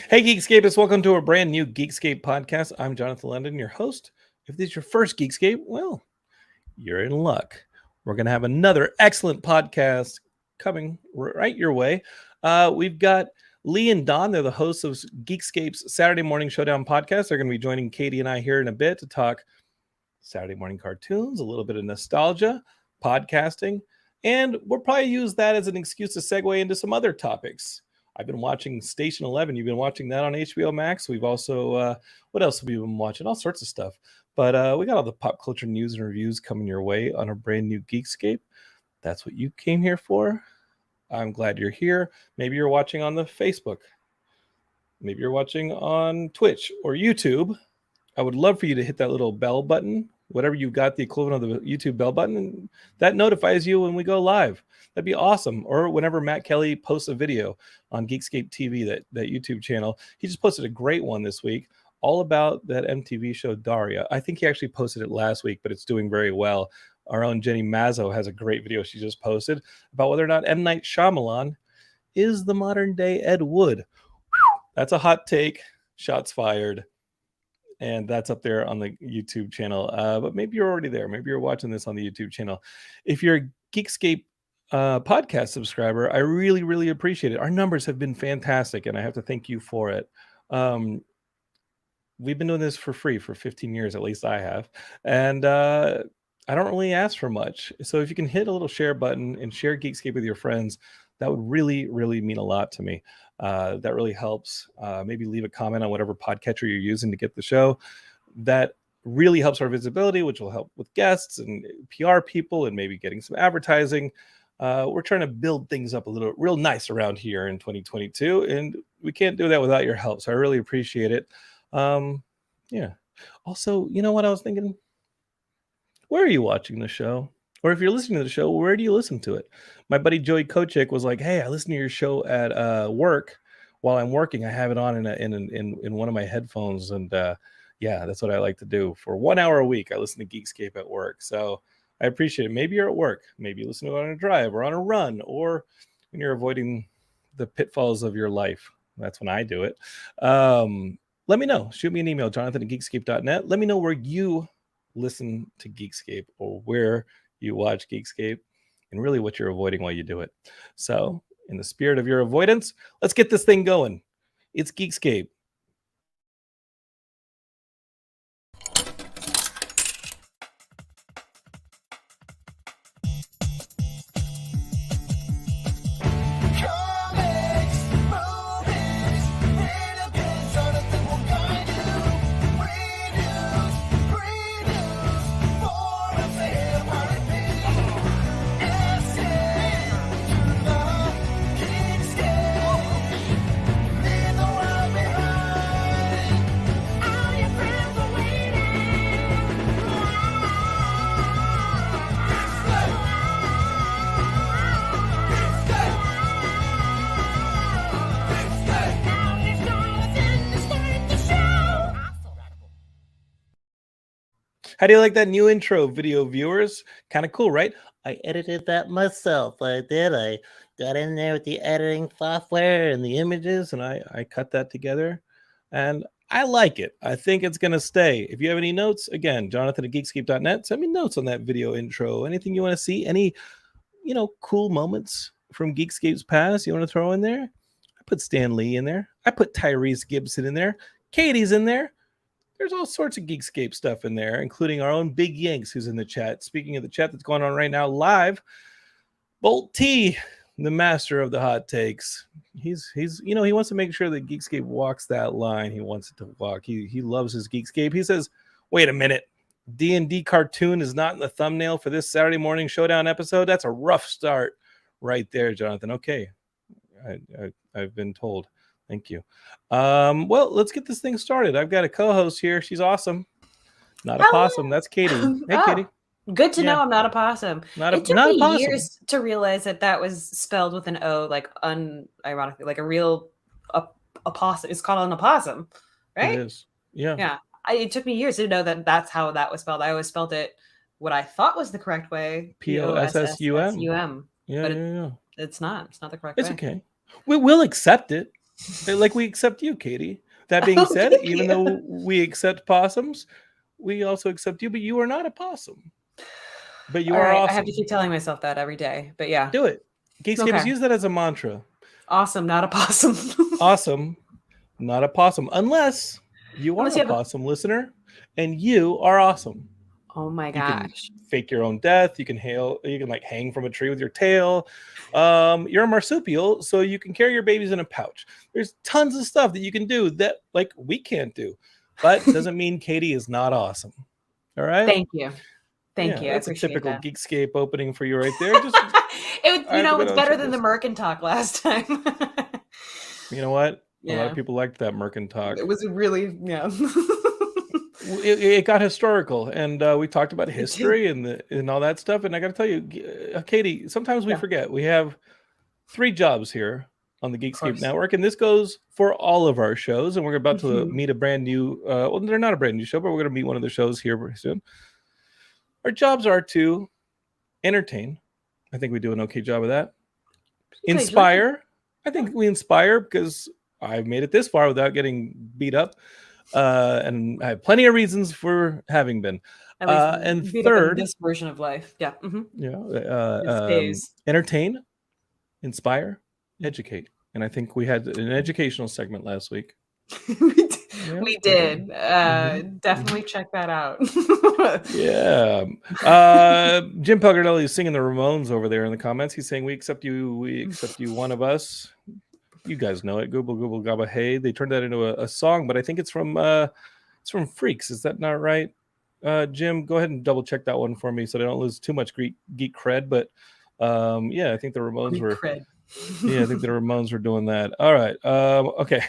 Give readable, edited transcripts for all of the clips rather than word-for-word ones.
Hey, Geekscapists, welcome to a brand new Geekscape podcast. I'm Jonathan London, your host. If this is your first Geekscape, well, you're in luck. We're going to have another excellent podcast coming right your way. We've got Leigh and Don. They're the hosts of Geekscape's Saturday Morning Showdown podcast. They're going to be joining Katie and I here in a bit to talk Saturday morning cartoons, a little bit of nostalgia, podcasting, and we'll probably use that as an excuse to segue into some other topics. I've been watching Station 11. You've been watching that on HBO Max. We've also, what else have we been watching? All sorts of stuff. But we got all the pop culture news and reviews coming your way on a brand new Geekscape. That's what you came here for. I'm glad you're here. Maybe you're watching on the Facebook. Maybe you're watching on Twitch or YouTube. I would love for you to hit that little bell button, whatever you've got the equivalent of the YouTube bell button, and that notifies you when we go live. That'd be awesome. Or whenever Matt Kelly posts a video on Geekscape TV, that YouTube channel, he just posted a great one this week all about that MTV show Daria. I think he actually posted it last week, but it's doing very well. Our own Jenny Mazzo has a great video she just posted about whether or not M. Night Shyamalan is the modern day Ed Wood. That's a hot take. Shots fired. And that's up there on the YouTube channel. But maybe you're already there. Maybe you're watching this on the YouTube channel. If you're a Geekscape podcast subscriber, I really, really appreciate it. Our numbers have been fantastic, and I have to thank you for it. We've been doing this for free for 15 years, at least I have. And I don't really ask for much. So if you can hit a little share button and share Geekscape with your friends, that would really, really mean a lot to me. That really helps. Maybe leave a comment on whatever podcatcher you're using to get the show. That really helps our visibility, which will help with guests and PR people and maybe getting some advertising. We're trying to build things up a little real nice around here in 2022, and we can't do that without your help. So I really appreciate it. Yeah. Also, you know what I was thinking? Where are you watching the show? Or if you're listening to the show, where do you listen to it? My buddy Joey Kochik was like, "Hey, I listen to your show at work while I'm working. I have it on in one of my headphones, and yeah, that's what I like to do for 1 hour a week. I listen to Geekscape at work, so I appreciate it. Maybe you're at work, maybe you listen to it on a drive or on a run, or when you're avoiding the pitfalls of your life. That's when I do it. Let me know. Shoot me an email, jonathan@geekscape.net. Let me know where you listen to Geekscape or where you watch Geekscape and really what you're avoiding while you do it. So in the spirit of your avoidance, let's get this thing going. It's Geekscape. How do you like that new intro, video viewers? Kind of cool, right? I edited that myself. I did. I got in there with the editing software and the images, and I cut that together. And I like it. I think it's going to stay. If you have any notes, again, jonathan@geekscape.net. Send me notes on that video intro. Anything you want to see? Any, cool moments from Geekscape's past you want to throw in there? I put Stan Lee in there. I put Tyrese Gibson in there. Katie's in there. There's all sorts of Geekscape stuff in there, including our own Big Yanks, who's in the chat. Speaking of the chat that's going on right now live, Bolt T, the master of the hot takes. He's he wants to make sure that Geekscape walks that line he wants it to walk. He loves his Geekscape. He says, wait a minute, D&D cartoon is not in the thumbnail for this Saturday morning showdown episode? That's a rough start right there, Jonathan. Okay, I've been told. Thank you. Well, let's get this thing started. I've got a co-host here. She's awesome. Not a possum. That's Katie. Hey, Katie. Good to know I'm not a possum. It took me years to realize that was spelled with an O, like unironically, like a real opossum. It's called an opossum, right? It is. Yeah. Yeah. It took me years to know that that's how that was spelled. I always spelled it what I thought was the correct way. P-O-S-S-U-M. Yeah. But it's not. It's not the correct way. It's okay. We'll accept it. Like we accept you, Katie. That being said, even though we accept possums, we also accept you, but you are not a possum. But you are awesome. I have to keep telling myself that every day. But yeah. Do it. Geekscapists, use that as a mantra. Awesome, not a possum. Awesome, not a possum. Unless you are a possum listener and you are awesome. Oh my gosh. You can fake your own death. You can like hang from a tree with your tail. You're a marsupial, so you can carry your babies in a pouch. There's tons of stuff that you can do that like we can't do. But doesn't mean Katie is not awesome. All right? Thank you. Thank you. That's a typical Geekscape opening for you right there. Just, it's better than the Merkin talk last time. You know what? A lot of people liked that Merkin talk. It was really, It got historical, and we talked about history and all that stuff. And I got to tell you, Katie, sometimes we forget we have 3 jobs here on the Geekscape Network, and this goes for all of our shows. And we're about to meet a brand new, well, they're not a brand new show, but we're going to meet one of the shows here very soon. Our jobs are to entertain. I think we do an okay job of that. Inspire. I think we inspire because I've made it this far without getting beat up. And I have plenty of reasons for having been. And third, this version of life. Yeah. Entertain, inspire, educate. And I think we had an educational segment last week. We did. Definitely check that out. Yeah. Jim Pelgardelli is singing the Ramones over there in the comments. He's saying, we accept you, one of us. You guys know it. Google Gabba Hey. They turned that into a song, but I think it's from Freaks. Is that not right? Jim, go ahead and double check that one for me so I don't lose too much geek cred. But I think the Ramones were. Yeah, I think the Ramones were doing that. All right. Okay.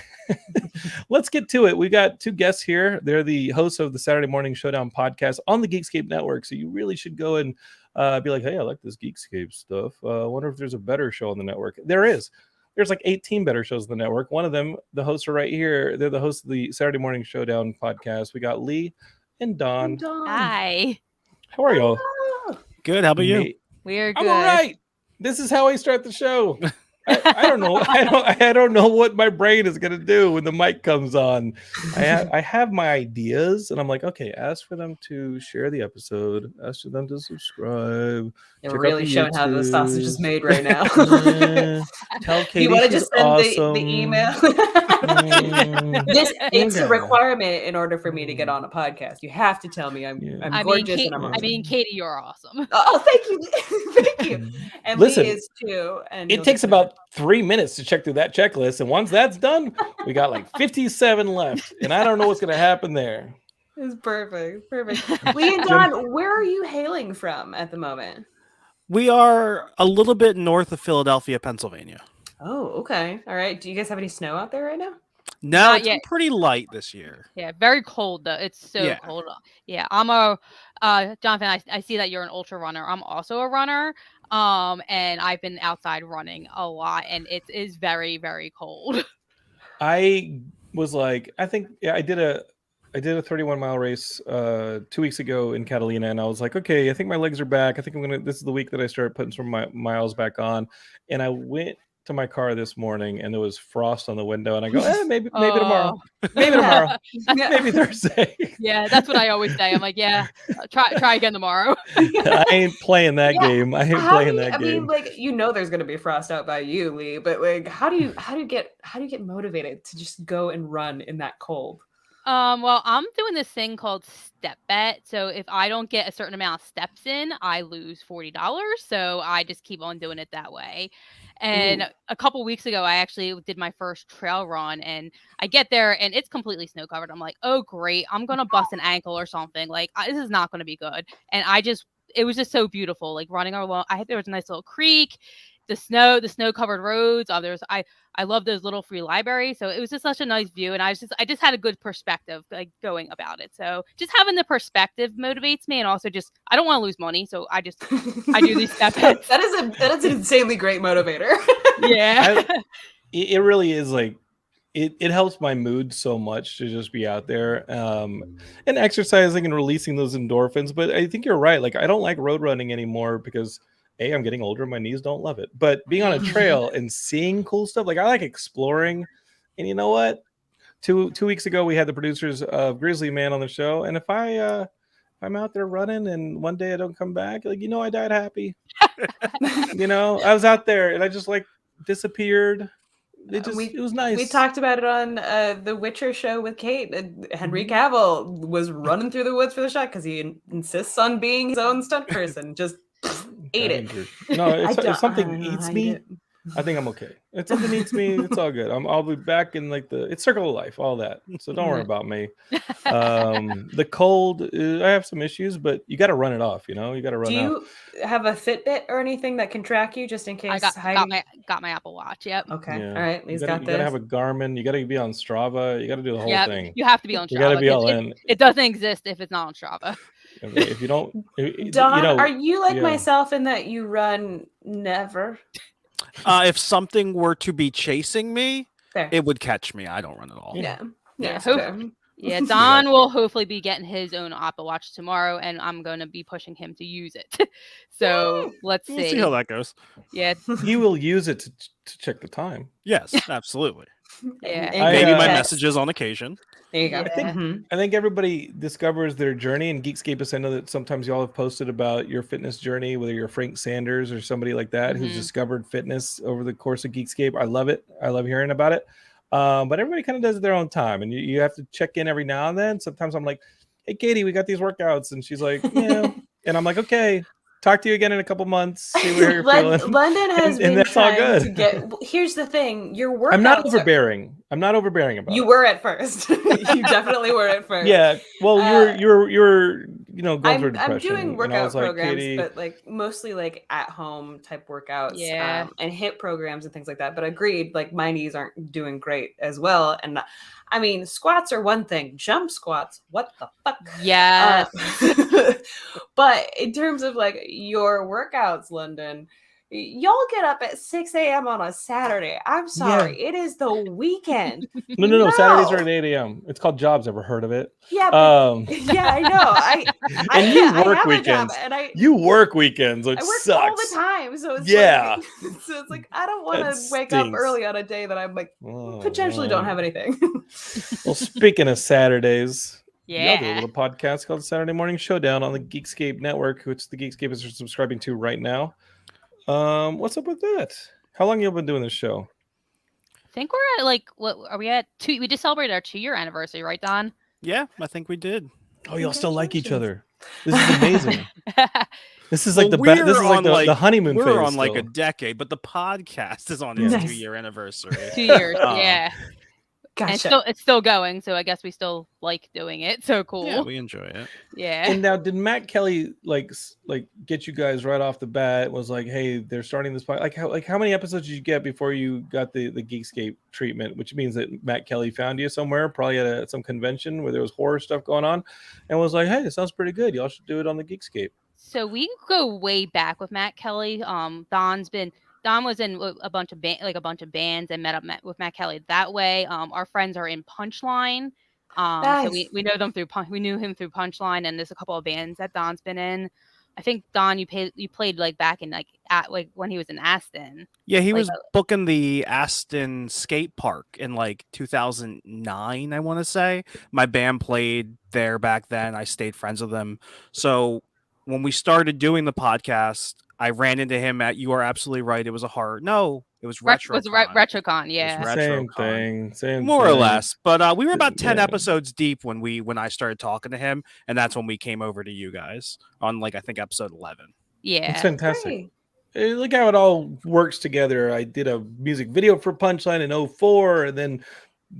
Let's get to it. We got 2 guests here. They're the hosts of the Saturday Morning Showdown podcast on the Geekscape Network. So you really should go and be like, hey, I like this Geekscape stuff. I wonder if there's a better show on the network. There is. There's like 18 better shows on the network. One of them, the hosts are right here. They're the hosts of the Saturday Morning Showdown podcast. We got Leigh and Dawn. Hi. How are y'all? Good. How about you? We're good. I'm all right. This is how I start the show. I don't know. I don't know what my brain is gonna do when the mic comes on. I have my ideas, and I'm like, okay, ask for them to share the episode, ask for them to subscribe. You're really showing how the sausage is made right now. Tell Katie you want to just send awesome. the email. It's a requirement in order for me to get on a podcast. You have to tell me I'm gorgeous and I'm awesome. I mean, Katie, you're awesome. Oh, thank you. Thank you. And listen, Leigh is too. And it takes about 3 minutes to check through that checklist, and once that's done, we got like 57 left, and I don't know what's going to happen there. It's perfect. Leigh and Dawn, where are you hailing from at the moment? We are a little bit north of Philadelphia, Pennsylvania. Oh, okay. All right. Do you guys have any snow out there right now? No, it's been pretty light this year. Yeah, very cold though. It's so cold. Yeah, I'm a Jonathan. I see that you're an ultra runner. I'm also a runner. And I've been outside running a lot, and it is very, very cold. I was like, I think I did a 31-mile race 2 weeks ago in Catalina, and I was like, okay, I think my legs are back. I think this is the week that I started putting some of my miles back on. And I went to my car this morning, and there was frost on the window, and I go, maybe tomorrow, maybe Thursday. Yeah, that's what I always say. I'm like, try again tomorrow. I ain't playing that game. I mean, like, there's gonna be frost out by you, Leigh, but like, how do you get motivated to just go and run in that cold? Well, I'm doing this thing called step bet. So if I don't get a certain amount of steps in, I lose $40. So I just keep on doing it that way. And a couple weeks ago, I actually did my first trail run, and I get there and it's completely snow covered. I'm like, oh, great. I'm going to bust an ankle or something. Like, this is not going to be good. And it was just so beautiful. Like running along, there was a nice little creek, the snow covered roads. I love those little free libraries. So it was just such a nice view. And I just had a good perspective, like, going about it. So just having the perspective motivates me. And also I don't want to lose money. So I do these step bets. That is an insanely great motivator. Yeah. It really is, like, it helps my mood so much to just be out there and exercising and releasing those endorphins. But I think you're right. Like, I don't like road running anymore because I'm getting older. My knees don't love it. But being on a trail and seeing cool stuff, like, I like exploring And you know what? Two weeks ago, we had the producers of Grizzly Man on the show, and if I'm out there running and one day I don't come back, like, I died happy. I was out there and I just like disappeared. It was nice. We talked about it on the Witcher show with Kate. Henry Cavill was running through the woods for the shot because he insists on being his own stunt person. Just ate it. No, if something eats me, I think I'm okay. If something eats me, it's all good. I'll be back in like it's circle of life, all that. So don't worry about me. The cold, I have some issues, but you got to run it off. You got to run. Do you have a Fitbit or anything that can track you just in case? I got my Apple Watch. Yep. Okay. Yeah. All right. You got to have a Garmin. You got to be on Strava. You got to do the whole thing. You have to be on Strava. You got to be all in. It doesn't exist if it's not on Strava. If you don't, Don, are you like myself in that you run never? If something were to be chasing me, Fair. It would catch me. I don't run at all. Yeah. Don will hopefully be getting his own Apple Watch tomorrow, and I'm going to be pushing him to use it. So let's see. We'll see how that goes. Yeah. You will use it to check the time. Yes, absolutely. Yeah. Maybe my messages on occasion. There you go. I think everybody discovers their journey, and Geekscapists, I know that sometimes y'all have posted about your fitness journey, whether you're Frank Sanders or somebody like that who's discovered fitness over the course of Geekscape. I love it. I love hearing about it. But everybody kind of does it their own time, and you have to check in every now and then. Sometimes I'm like, hey, Katie, we got these workouts. And she's like, yeah. And I'm like, okay. Talk to you again in a couple months. See where you're feeling. London has been that's trying all good. to get. Here's the thing: your workouts. I'm not overbearing. I'm not overbearing about it. You were at first. You definitely were at first. Yeah. Well, you're going through depression. I'm doing workout programs, Katie, but like mostly like at home type workouts. Yeah. And HIIT programs and things like that. But agreed, like my knees aren't doing great as well. And I mean, squats are one thing. Jump squats, what the fuck? Yes. But in terms of like your workouts, London, y'all get up at 6 a.m. on a Saturday. I'm sorry. Yeah. It is the weekend. No. Saturdays are at 8 a.m. It's called jobs. Ever heard of it? Yeah. Yeah, I know. You work weekends. You work weekends, which I work sucks. all the time. So it's so it's like I don't want to wake up early on a day that I'm like potentially don't have anything. Well, speaking of Saturdays. Yeah. Y'all do a little podcast called Saturday Morning Showdown on the Geekscape network, which the Geekscapists are subscribing to right now. What's up with that? How long you been doing this show? I think we're at what are we at? We just celebrated our 2-year anniversary, right, Don? Yeah, I think we did. Oh, y'all still like each other. This is amazing. This is like the best. This is like the honeymoon phase. We're on like a decade, but the podcast is on its 2-year anniversary. 2 years, yeah. Gotcha. And it's still going, so I guess we still like doing it. So cool. Yeah, we enjoy it. Yeah. And now, did Matt Kelly like get you guys right off the bat? Was like, hey, they're starting this podcast. How many episodes did you get before you got the Geekscape treatment? Which means that Matt Kelly found you somewhere, probably at some convention where there was horror stuff going on, and was like, hey, it sounds pretty good. Y'all should do it on the Geekscape. So we go way back with Matt Kelly. Don was in a bunch of bands and met with Matt Kelly that way. Our friends are in Punchline. Nice. So we know them we knew him through Punchline, and there's a couple of bands that Don's been in. I think Don, you played like back in when he was in Aston. Yeah, he was booking the Aston skate park in like 2009, I want to say. My band played there back then. I stayed friends with them. So when we started doing the podcast, I ran into him at, you are absolutely right, it was a horror. No, it was RetroCon. It was RetroCon, yeah. Same thing. More or less. But we were about 10 episodes deep when I started talking to him, and that's when we came over to you guys on I think episode 11. Yeah. It's fantastic. Hey, look how it all works together. I did a music video for Punchline in 2004, and then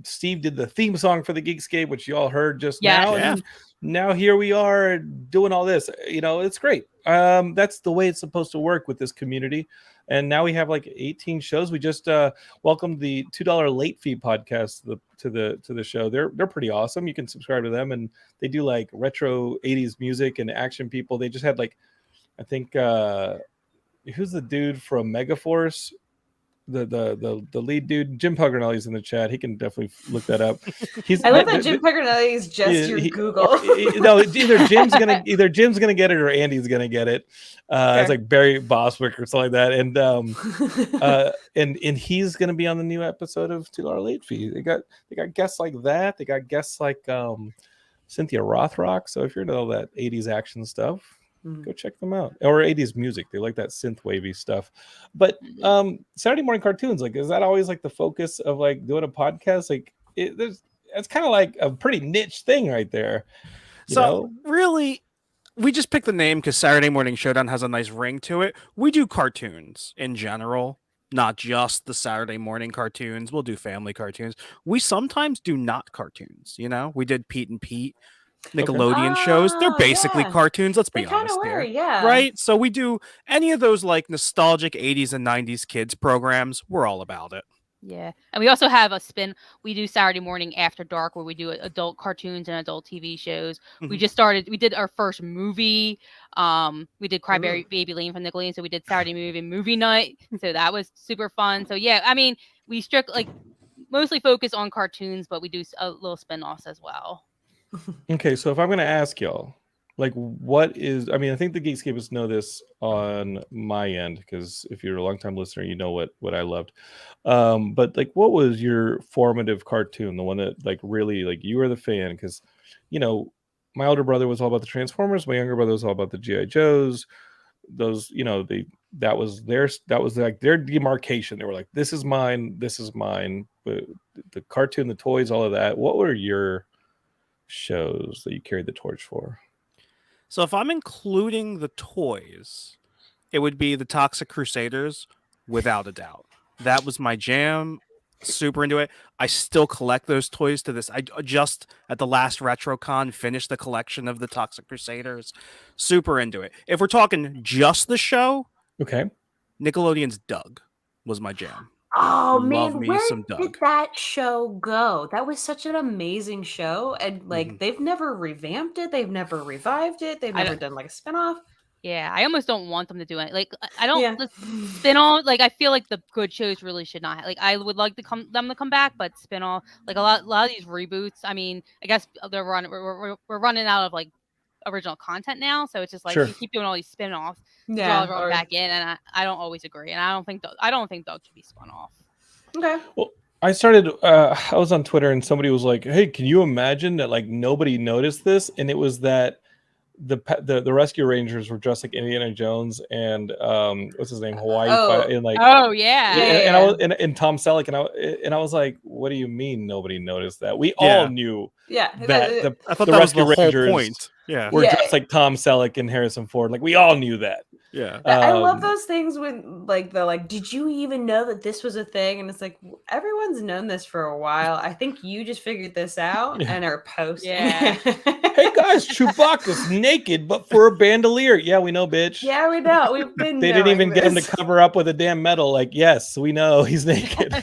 Steve did the theme song for the Geekscape, which you all heard just now. Yeah. And now here we are doing all this. It's great. That's the way it's supposed to work with this community. And now we have 18 shows. We just welcomed the $2 late fee podcast to the show. They're pretty awesome. You can subscribe to them, and they do retro 80s music and action people. They just had I think who's the dude from Megaforce? the lead dude, Jim Puggernelli's in the chat. He can definitely look that up. I love that Jim Puggernelli is just your Google. No, either Jim's gonna get it or Andy's gonna get it. It's like Barry Bostwick or something like that, and he's gonna be on the new episode of To Our Late Fee. They got guests like that. They got guests like Cynthia Rothrock. So if you're into all that 80s action stuff, go check them out. Or 80s music. They like that synth wavy stuff. But Saturday morning cartoons, like, is that always like the focus of like doing a podcast? Like it's kind of like a pretty niche thing right there. You know? Really, we just picked the name because Saturday Morning Showdown has a nice ring to it. We do cartoons in general, not just the Saturday morning cartoons. We'll do family cartoons. We sometimes do not cartoons. You know, we did Pete and Pete, Nickelodeon shows. They're basically cartoons. Let's be honest here, right? So we do any of those like nostalgic 80s and 90s kids programs. We're all about it. Yeah, and we also have a spin. We do Saturday morning after dark where we do adult cartoons and adult TV shows. We just started. We did our first movie. We did Baby Lane from Nickelodeon, so we did Saturday movie night. So that was super fun. So yeah, I mean, we mostly focus on cartoons, but we do a little spin-offs as well. Okay, so if I'm going to ask y'all, like, what is, I mean, I think the Geekscapists know this on my end, because if you're a longtime listener, you know what I loved. But like, what was your formative cartoon? The one that like really, like, you were the fan? Because, you know, my older brother was all about the Transformers. My younger brother was all about the G.I. Joes. Those, you know, that was like their demarcation. They were like, this is mine. But the cartoon, the toys, all of that. What were your shows that you carried the torch for? So if I'm including the toys, it would be the Toxic Crusaders, without a doubt. That was my jam. Super into it. I still collect those toys to this. I just at the last RetroCon finished the collection of the Toxic Crusaders. Super into it. If we're talking just the show, okay, Nickelodeon's Doug was my jam. Oh man, where did that show go? That was such an amazing show, and like they've never revamped it, they've never revived it, they've never done like a spinoff. Yeah, I almost don't want them to do it. Like, I don't spin-off. Like, I feel like the good shows really should not. Like, I would like them to come back, but spin-off, like a lot of these reboots. I mean, I guess we're running out of like original content now, so it's just like you keep doing all these spin-offs, draw everyone back in, and I don't always agree, and I don't think Doug should be spun off. Okay. Well, I was on Twitter and somebody was like, "Hey, can you imagine that like nobody noticed this?" And it was that the Rescue Rangers were dressed like Indiana Jones and what's his name, Hawaii, and like and Tom Selleck, and I was like, what do you mean nobody noticed that? We all knew that I thought the that Rescue was the Rangers whole point. were dressed like Tom Selleck and Harrison Ford. Like, we all knew that. Yeah. I love those things when like they're like, did you even know that this was a thing? And it's like, everyone's known this for a while. I think you just figured this out and are posting. Yeah. Hey guys, Chewbacca's naked, but for a bandolier. Yeah, we know, bitch. Yeah, we know. We've been. They didn't even get him to cover up with a damn medal. Like, yes, we know he's naked.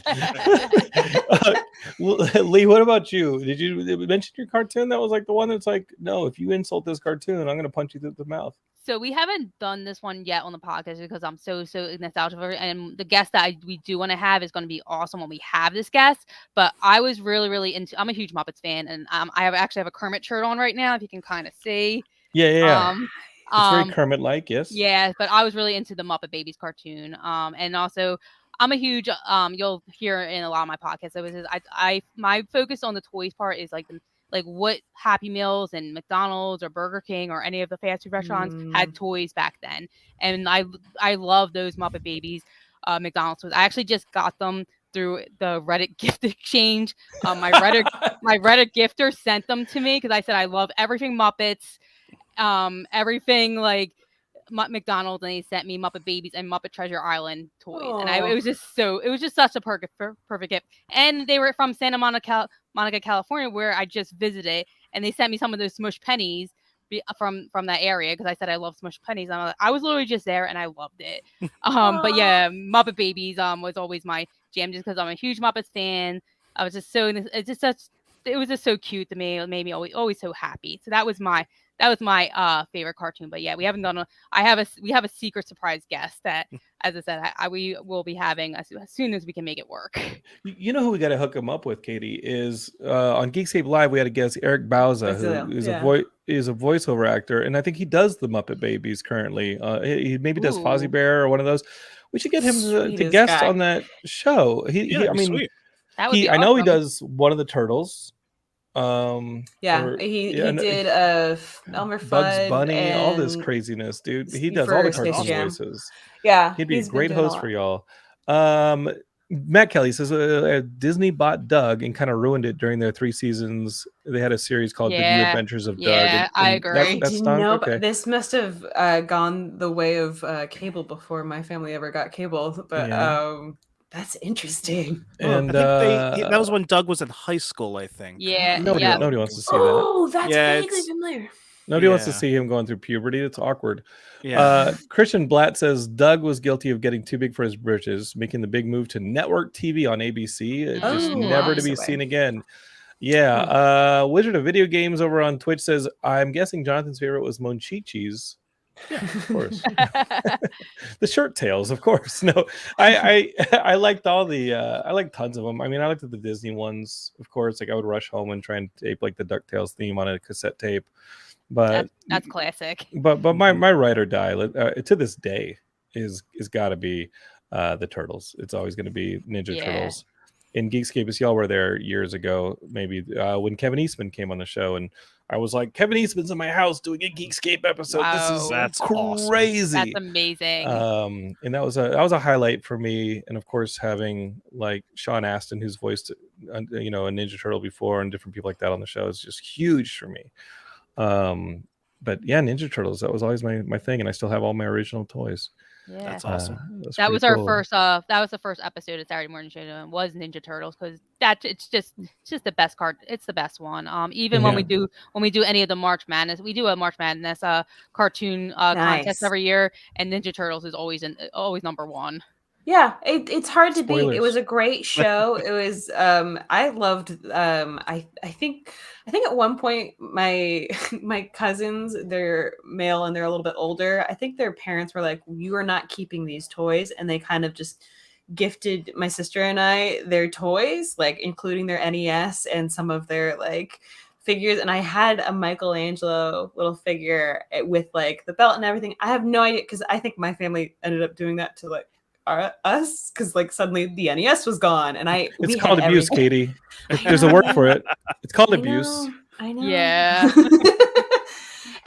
Lee, what about you? Did you mention your cartoon? That was like the one that's like, no, if you insult this cartoon, I'm going to punch you through the mouth. So we haven't done this one yet on the podcast because I'm so nostalgic for it. And the guest that we do want to have is going to be awesome when we have this guest. But I was really into. I'm a huge Muppets fan, and I actually have a Kermit shirt on right now, if you can kind of see. Yeah. It's very Kermit-like, yes. Yeah, but I was really into the Muppet Babies cartoon. And also, I'm a huge. You'll hear in a lot of my podcasts. My focus on the toys part is like what Happy Meals and McDonald's or Burger King or any of the fast food restaurants had toys back then. And I love those Muppet Babies McDonald's toys. I actually just got them through the Reddit gift exchange. My Reddit gifter sent them to me because I said I love everything Muppets, everything like McDonald's, and they sent me Muppet Babies and Muppet Treasure Island toys. Aww. And it was just such a perfect gift. And they were from Santa Monica, California, where I just visited, and they sent me some of those Smush Pennies from that area because I said I love Smush Pennies. I was literally just there and I loved it. But yeah, Muppet Babies was always my jam just because I'm a huge Muppets fan. I was just it was just so cute to me. It made me always so happy. So that was my my favorite cartoon. But yeah, we haven't done we have a secret surprise guest that, as I said, we will be having as soon as we can make it work. You know who we got to hook him up with, Katie, is on Geekscape Live. We had a guest, Eric Bauza, who is a voiceover actor, and I think he does the Muppet Babies currently. He maybe does Fozzie Bear or one of those. We should get him to guest on that show. I mean, awesome. I know he does one of the Turtles. He did Elmer Fudd, Bugs Bunny, all this craziness, dude. He does all the cartoon voices. Yeah, he'd be a great host for y'all. Matt Kelly says Disney bought Doug and kind of ruined it during their 3 seasons. They had a series called The New Adventures of Doug. Yeah, I agree. But this must have gone the way of cable before my family ever got cable. But that's interesting. And I think that was when Doug was in high school, I think. Yeah. Nobody wants to see that. Oh, that's vaguely familiar. Nobody wants to see him going through puberty. It's awkward. Yeah. Christian Blatt says Doug was guilty of getting too big for his britches, making the big move to network TV on ABC, just never to be seen again. Yeah. Wizard of Video Games over on Twitch says, I'm guessing Jonathan's favorite was Monchichi's. Yeah, of course. The shirt tails, of course. No, I liked all the I liked tons of them. I mean, I liked the Disney ones, of course. Like I would rush home and try and tape like the DuckTales theme on a cassette tape. But that's classic. But my ride or die to this day is got to be the Turtles. It's always going to be Ninja Turtles. In Geekscapists, y'all were there years ago, maybe when Kevin Eastman came on the show, and I was like, Kevin Eastman's in my house doing a Geekscape episode. Wow. That's crazy. Awesome. That's amazing. And that was a highlight for me. And of course, having like Sean Astin, who's voiced a Ninja Turtle before, and different people like that on the show is just huge for me. But yeah, Ninja Turtles, that was always my thing, and I still have all my original toys. Yeah, that's awesome. That was our first. That was the first episode of Saturday Morning Showdown. Was Ninja Turtles, because it's just the best card. It's the best one. Even when we do any of the March Madness, we do a March Madness cartoon contest every year, and Ninja Turtles is always number one. Yeah, it's hard to Spoilers. beat. It was a great show. It was I loved I think at one point my cousins, they're male and they're a little bit older. I think their parents were like, "You are not keeping these toys," and they kind of just gifted my sister and I their toys, like including their NES and some of their like figures. And I had a Michelangelo little figure with like the belt and everything. I have no idea, because I think my family ended up doing that to like us, because like suddenly the NES was gone, and it's called abuse, Katie. There's a word for it. It's called abuse. I know. Yeah.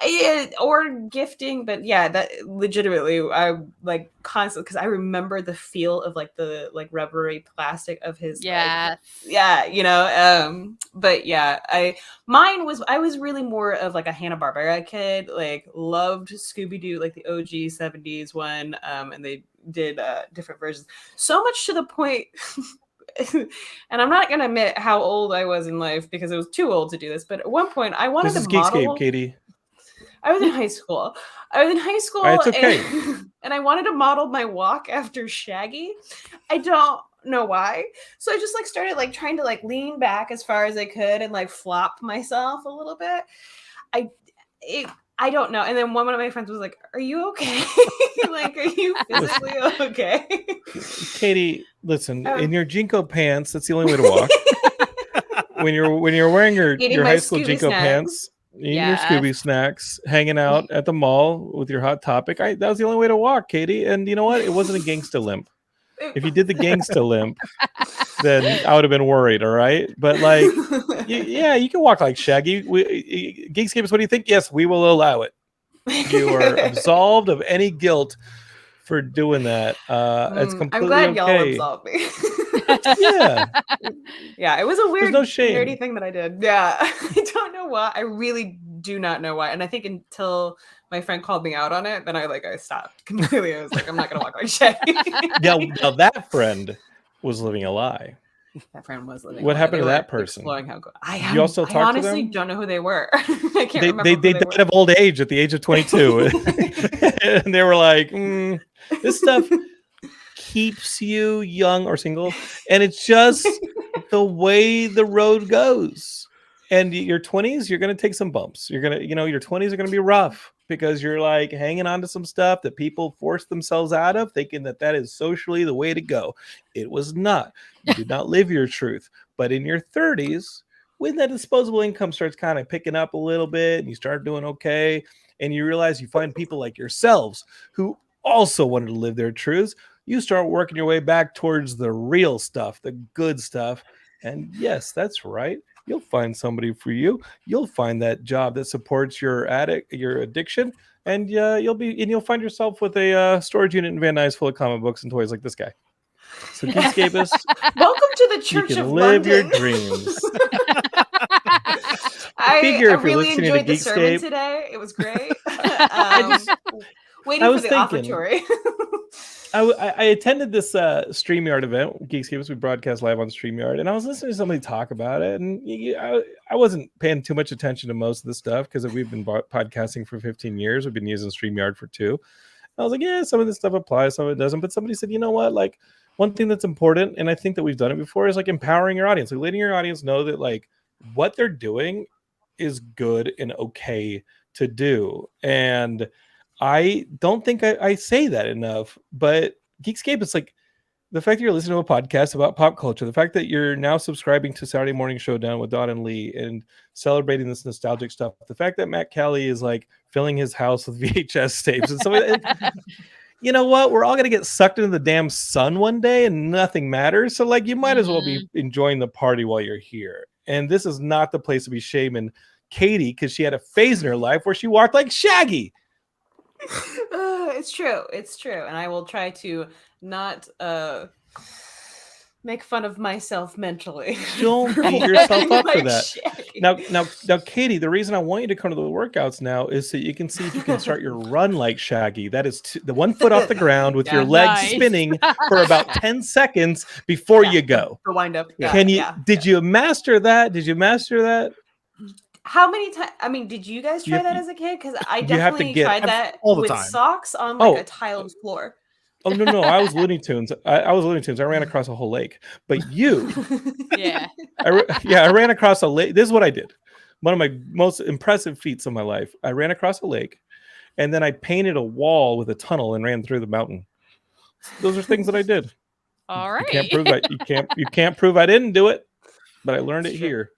Yeah, or gifting, but yeah, that legitimately I like constantly, because I remember the feel of like the like rubbery plastic of his but yeah, I was really more of like a Hanna-Barbera kid, like loved Scooby-Doo, like the OG 70s one, and they did different versions, so much to the point and I'm not gonna admit how old I was in life, because I was too old to do this, but at one point I wanted to model. Geekscape, Katie. I was in high school. It's okay. And I wanted to model my walk after Shaggy. I don't know why. So I just like started like trying to like lean back as far as I could and like flop myself a little bit. I don't know. And then one of my friends was like, "Are you okay? Like, are you physically okay?" Katie, listen, in your Jinko pants, that's the only way to walk. when you're wearing your high school Scooby Jinko snacks. pants, eating your Scooby snacks, hanging out at the mall with your Hot Topic, that was the only way to walk, Katie. And you know what? It wasn't a gangsta limp. If you did the gangsta limp, then I would have been worried, all right? But like, you can walk like Shaggy. Geekscapists, what do you think? Yes, we will allow it. You are absolved of any guilt for doing that. It's completely I'm glad okay. y'all absolved me. Yeah, it was a weird, nerdy thing that I did. Yeah, I don't know why. I really do not know why. And I think until my friend called me out on it, then I stopped completely. I was like, I'm not gonna walk like Shaggy. Now that friend was living a lie. That friend was living. What happened to that person? Exploring how good. You also I honestly don't know who they were. I can't remember. They died of old age at the age of 22, and they were like, "This stuff keeps you young or single, and it's just the way the road goes." And your 20s, you're going to take some bumps. You're going to, your 20s are going to be rough because you're like hanging on to some stuff that people force themselves out of, thinking that is socially the way to go. It was not. You did not live your truth. But in your 30s, when that disposable income starts kind of picking up a little bit and you start doing okay, and you realize you find people like yourselves who also wanted to live their truths, you start working your way back towards the real stuff, the good stuff. And yes, that's right. You'll find somebody for you. You'll find that job that supports your addiction, and you'll find yourself with a storage unit in Van Nuys full of comic books and toys like this guy. So, Geekscapists, welcome to the you Church can of live London. your dreams. I figure if you're really listening to enjoyed the sermon Geekscape- today. It was great. I Waiting for was the thinking- offertory. I attended this StreamYard event, Geekscapists. We broadcast live on StreamYard, and I was listening to somebody talk about it, and I wasn't paying too much attention to most of the stuff because we've been podcasting for 15 years. We've been using StreamYard for 2. I was like, yeah, some of this stuff applies, some of it doesn't. But somebody said, you know what? Like, one thing that's important, and I think that we've done it before, is like empowering your audience, like letting your audience know that like what they're doing is good and okay to do. And I don't think I say that enough, but Geekscape is like the fact that you're listening to a podcast about pop culture, the fact that you're now subscribing to Saturday Morning Showdown with Donald and Leigh and celebrating this nostalgic stuff, the fact that Matt Kelly is like filling his house with VHS tapes and so you know what? We're all going to get sucked into the damn sun one day and nothing matters. So like you might as well be enjoying the party while you're here. And this is not the place to be shaming Katie because she had a phase in her life where she walked like Shaggy. It's true, and I will try to not make fun of myself mentally. Don't beat yourself up for that. Now, Katie, the reason I want you to come to the workouts now is so you can see if you can start your run like Shaggy. That is the 1 foot off the ground with your legs spinning for about 10 seconds before you go. For wind up. Did you master that? How many times? I mean, did you guys try that as a kid? Because I definitely tried that all the with time. socks on like a tiled floor. Oh no! I was Looney Tunes. I was Looney Tunes. I ran across a whole lake. But you, Yeah. I ran across a lake. This is what I did. One of my most impressive feats of my life. I ran across a lake, and then I painted a wall with a tunnel and ran through the mountain. Those are things that I did. All right. You can't prove it. You can't prove I didn't do it, but I learned it here.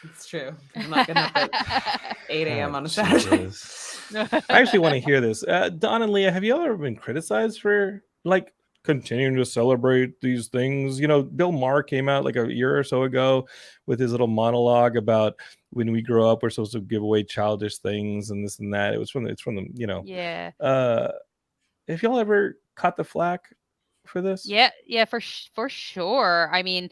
It's true. I'm not gonna up at 8 a.m. on a Saturday. I actually want to hear this. Don and Leah, have you ever been criticized for like continuing to celebrate these things? You know, Bill Maher came out like a year or so ago with his little monologue about when we grow up, we're supposed to give away childish things and this and that. It's from the, you know. Yeah. Have y'all ever caught the flack for this? Yeah, for sure. I mean,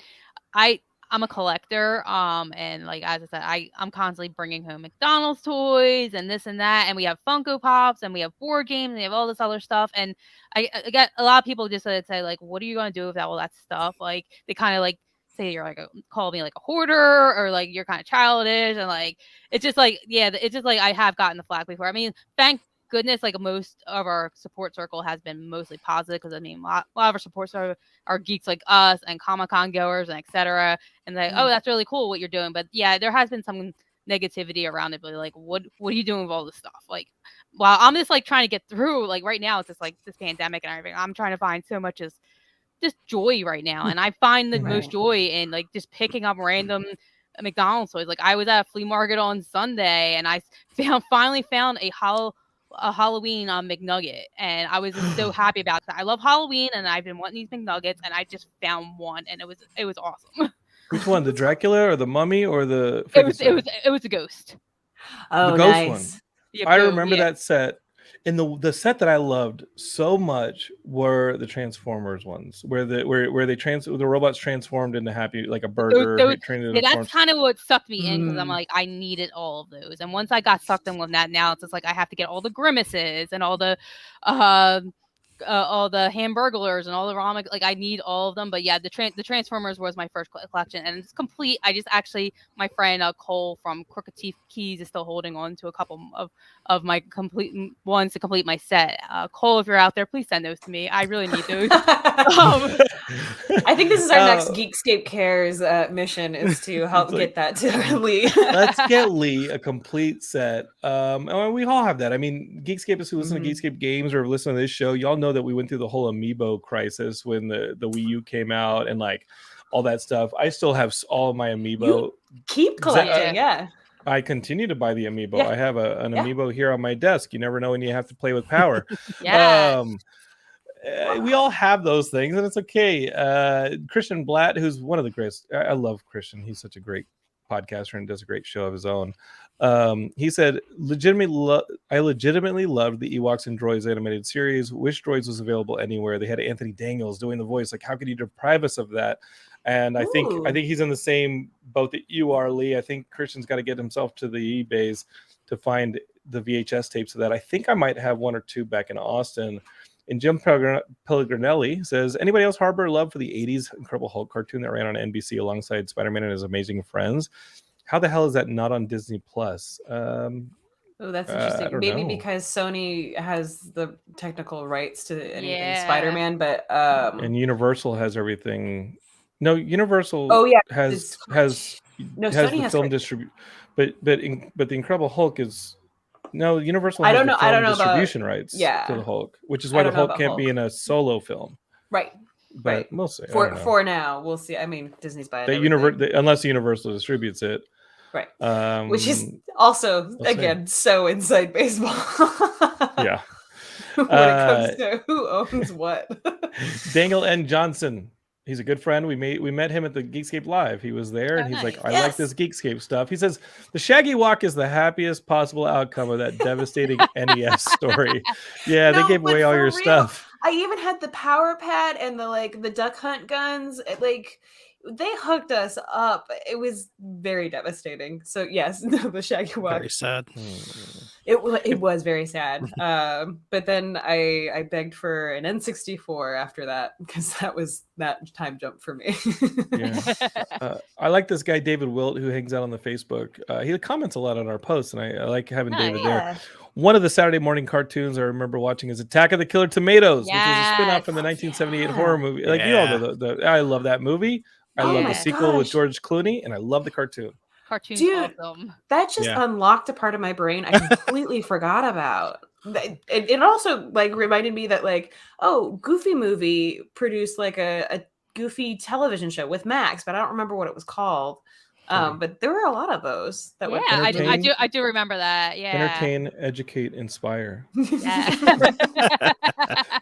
I'm a collector, and like as I said, I'm constantly bringing home McDonald's toys and this and that, and we have Funko Pops and we have board games and we have all this other stuff. And I got a lot of people just say like, what are you going to do with all that stuff? Like they kind of like say you're like call me like a hoarder or like you're kind of childish, and like it's just like I have gotten the flack before. I mean, thank goodness, like most of our support circle has been mostly positive because I mean a lot of our support are geeks like us and Comic-Con goers and etc. And like, oh, that's really cool what you're doing. But yeah, there has been some negativity around it. But like, what are you doing with all this stuff? Like, while I'm just like trying to get through. Like right now, it's just like this pandemic and everything. I'm trying to find so much just joy right now, and I find the most joy in like just picking up random McDonald's toys. Like I was at a flea market on Sunday, and I finally found a Halloween McNugget, and I was just so happy about that. I love Halloween, and I've been wanting these McNuggets, and I just found one, and it was awesome. Which one, the Dracula or the Mummy or the? It was a ghost. Oh, the ghost nice. one. Yeah, I remember that set. And the set that I loved so much were the Transformers ones, where the robots transformed into happy like a burger. That's kind of what sucked me in because I'm like I needed all of those, and once I got sucked in with that, now it's just like I have to get all the grimaces and all the all the Hamburglers and all the Rama. Like I need all of them. But yeah, the Transformers was my first collection, and it's complete. I just actually, my friend Cole from Crooked Teeth Keys is still holding on to a couple of my complete ones to complete my set. Cole, if you're out there, please send those to me. I really need those. I think this is our next Geekscape Cares mission, is to help get that to Lee. Let's get Lee a complete set. And we all have that. I mean, Geekscapists who listen to Geekscape games or listen to this show, y'all know that we went through the whole amiibo crisis when the Wii U came out and like all that stuff. I still have all of my amiibo. You keep collecting, yeah. I continue to buy the amiibo. I have an amiibo here on my desk. You never know when you have to play with power. We all have those things, and it's okay. Christian Blatt, who's one of the greatest. I love Christian. He's such a great podcaster and does a great show of his own. He said, I legitimately loved the Ewoks and Droids animated series. Wish Droids was available anywhere. They had Anthony Daniels doing the voice. Like, how could you deprive us of that? And I think he's in the same boat that you are, Lee. I think Christian's got to get himself to the eBays to find the VHS tapes of that. I think I might have one or two back in Austin. And Jim Pellegrinelli says, anybody else harbor love for the 80s Incredible Hulk cartoon that ran on NBC alongside Spider-Man and his amazing friends? How the hell is that not on Disney Plus? Oh, that's interesting. Maybe because Sony has the technical rights to anything Spider-Man, but and Universal has everything. No, Universal has the film distribute, but the Incredible Hulk is Universal has the film distribution rights to the Hulk, which is why the Hulk can't be in a solo film. Right. But we'll see. For now, we'll see. I mean, Disney's buying it. Unless Universal distributes it. Right. Which is also, again, so inside baseball. Yeah. When it comes to who owns what. Daniel N. Johnson. He's a good friend. We met him at the Geekscape Live. He was there, and he's like, I like this Geekscape stuff. He says, the Shaggy Walk is the happiest possible outcome of that devastating NES story. Yeah, they gave away all your stuff. I even had the power pad and the Duck Hunt guns. Like, they hooked us up. It was very devastating. So yes, the Shaggy Walk. Very sad. It was very sad. But then I begged for an N64 after that, because that time jump for me. I like this guy David Wilt, who hangs out on the Facebook. He comments a lot on our posts, and I like having David there. One of the Saturday morning cartoons I remember watching is Attack of the Killer Tomatoes, which was a spin-off from the 1978 horror movie. Like you all know, I love that movie. I love the sequel with George Clooney, and I love the cartoon. Cartoon's awesome. That just unlocked a part of my brain I completely forgot about. It also reminded me that Goofy Movie produced a Goofy television show with Max, but I don't remember what it was called. But there were a lot of those. I do remember that. Yeah. Entertain, educate, inspire. Yeah.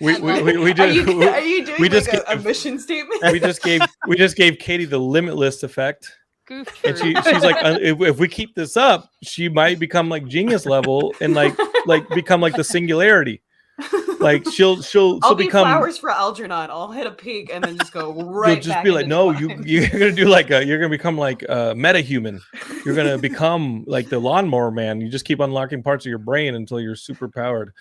we just are you doing a mission statement? we just gave Katie the Limitless effect. Goof and she's like, if we keep this up, she might become genius level and become the singularity. She'll I'll be become flowers for Algernon. I'll hit a peak and then just go right. You'll just be like, no, you're gonna do you're gonna become a meta-human. You're gonna become the lawnmower man. You just keep unlocking parts of your brain until you're super powered.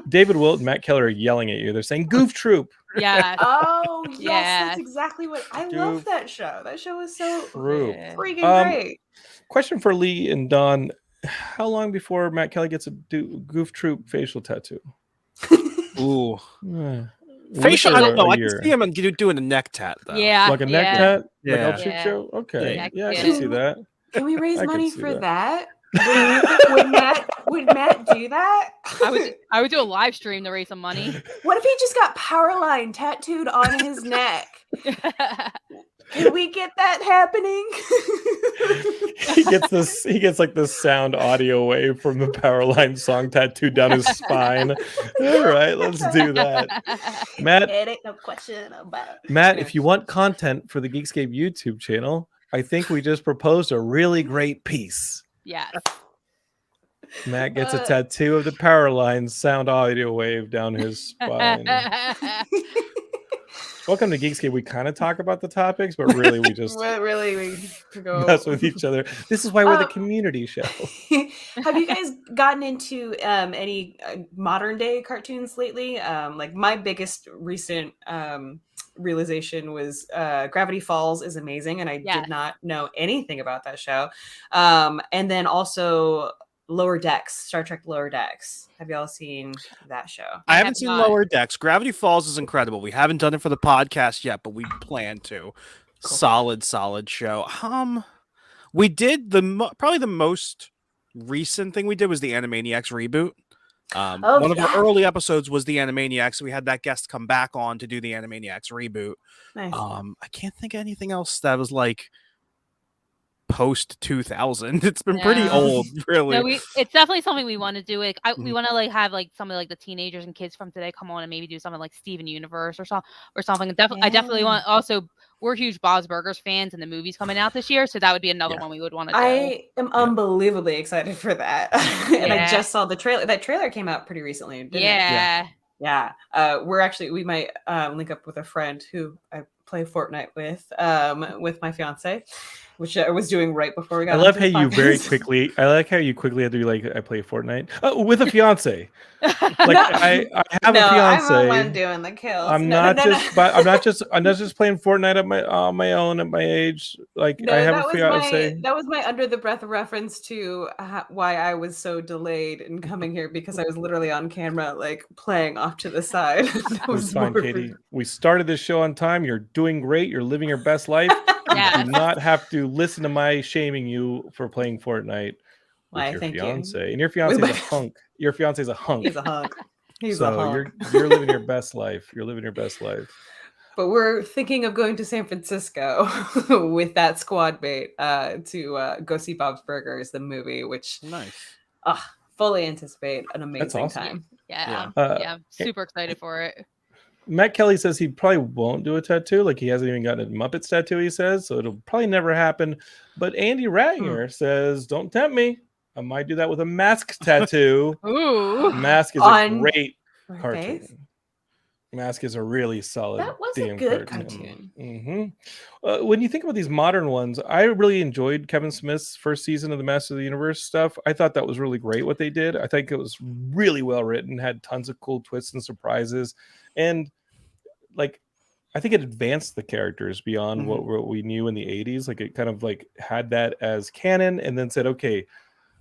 David Wilt and Matt Keller are yelling at you. They're saying Goof Troop. Yeah. Oh yes, that's exactly what I love. That show. That show is so freaking great. Question for Lee and Don. How long before Matt Kelly gets a Goof Troop facial tattoo? Ooh. Facial, I don't know. I can see him doing a neck tat, though. Yeah. Like a neck tat? Yeah. Like El Chicho? Okay. Yeah, I can see that. Can we raise money for that? Would Matt do that? I would do a live stream to raise some money. What if he just got Powerline tattooed on his neck? Can we get that happening? He gets this sound audio wave from the Powerline song tattooed down his spine. All right, let's do that. Matt, it ain't no question about it. Matt, if you want content for the Geekscape YouTube channel, I think we just proposed a really great piece. Yes. Matt gets a tattoo of the Powerline sound audio wave down his spine. Welcome to Geekscape. We kind of talk about the topics, but really we just we go mess with each other. This is why we're the community show. Have you guys gotten into any modern day cartoons lately? Like my biggest recent realization was Gravity Falls is amazing, and I did not know anything about that show. And then also Lower Decks, Star Trek Lower Decks. Have y'all seen that show? I haven't seen Lower Decks. Gravity Falls is incredible. We haven't done it for the podcast yet, but we plan to. Cool. Solid show. We did probably the most recent thing we did was the Animaniacs Reboot. One of our early episodes was the Animaniacs. So we had that guest come back on to do the Animaniacs Reboot. Nice. I can't think of anything else that was like post 2000. It's been pretty old, really. No, it's definitely something we want to do. Like we want to like have like some of like the teenagers and kids from today come on and maybe do something like Steven Universe or something. I definitely want. Also, we're huge Bob's Burgers fans, and the movie's coming out this year, so that would be another one we would want to do. I am unbelievably excited for that. And I just saw the trailer. That trailer came out pretty recently, didn't it? Yeah. We might link up with a friend who I play Fortnite with my fiance, which I was doing right before we got. I like how you quickly had to be like, I play Fortnite with a fiance. Like I have a fiance. I'm the one doing the kills. I'm not just playing Fortnite on my own at my age. Like I have a fiance. That was my under the breath reference to why I was so delayed in coming here, because I was literally on camera like playing off to the side. That was fine, Katie. We started this show on time. You're doing great. You're living your best life. You do not have to listen to my shaming you for playing Fortnite with your fiance. And your fiance is a hunk. Your fiance is a hunk. He's a hunk. He's a hunk. You're living your best life. You're living your best life. But we're thinking of going to San Francisco with that squad mate to go see Bob's Burgers, the movie, which fully anticipate an amazing time. Yeah. Super excited for it. Matt Kelly says he probably won't do a tattoo. Like he hasn't even gotten a Muppets tattoo, he says. So it'll probably never happen. But Andy Rattinger says, don't tempt me. I might do that with a Mask tattoo. Ooh. Mask is a great cartoon. Face? Mask is a really solid That was a good cartoon. Mm-hmm. When you think about these modern ones, I really enjoyed Kevin Smith's first season of the Master of the Universe stuff. I thought that was really great what they did. I think it was really well written, had tons of cool twists and surprises. And like, I think it advanced the characters beyond what we knew in the 80s. Like it kind of like had that as canon and then said, okay,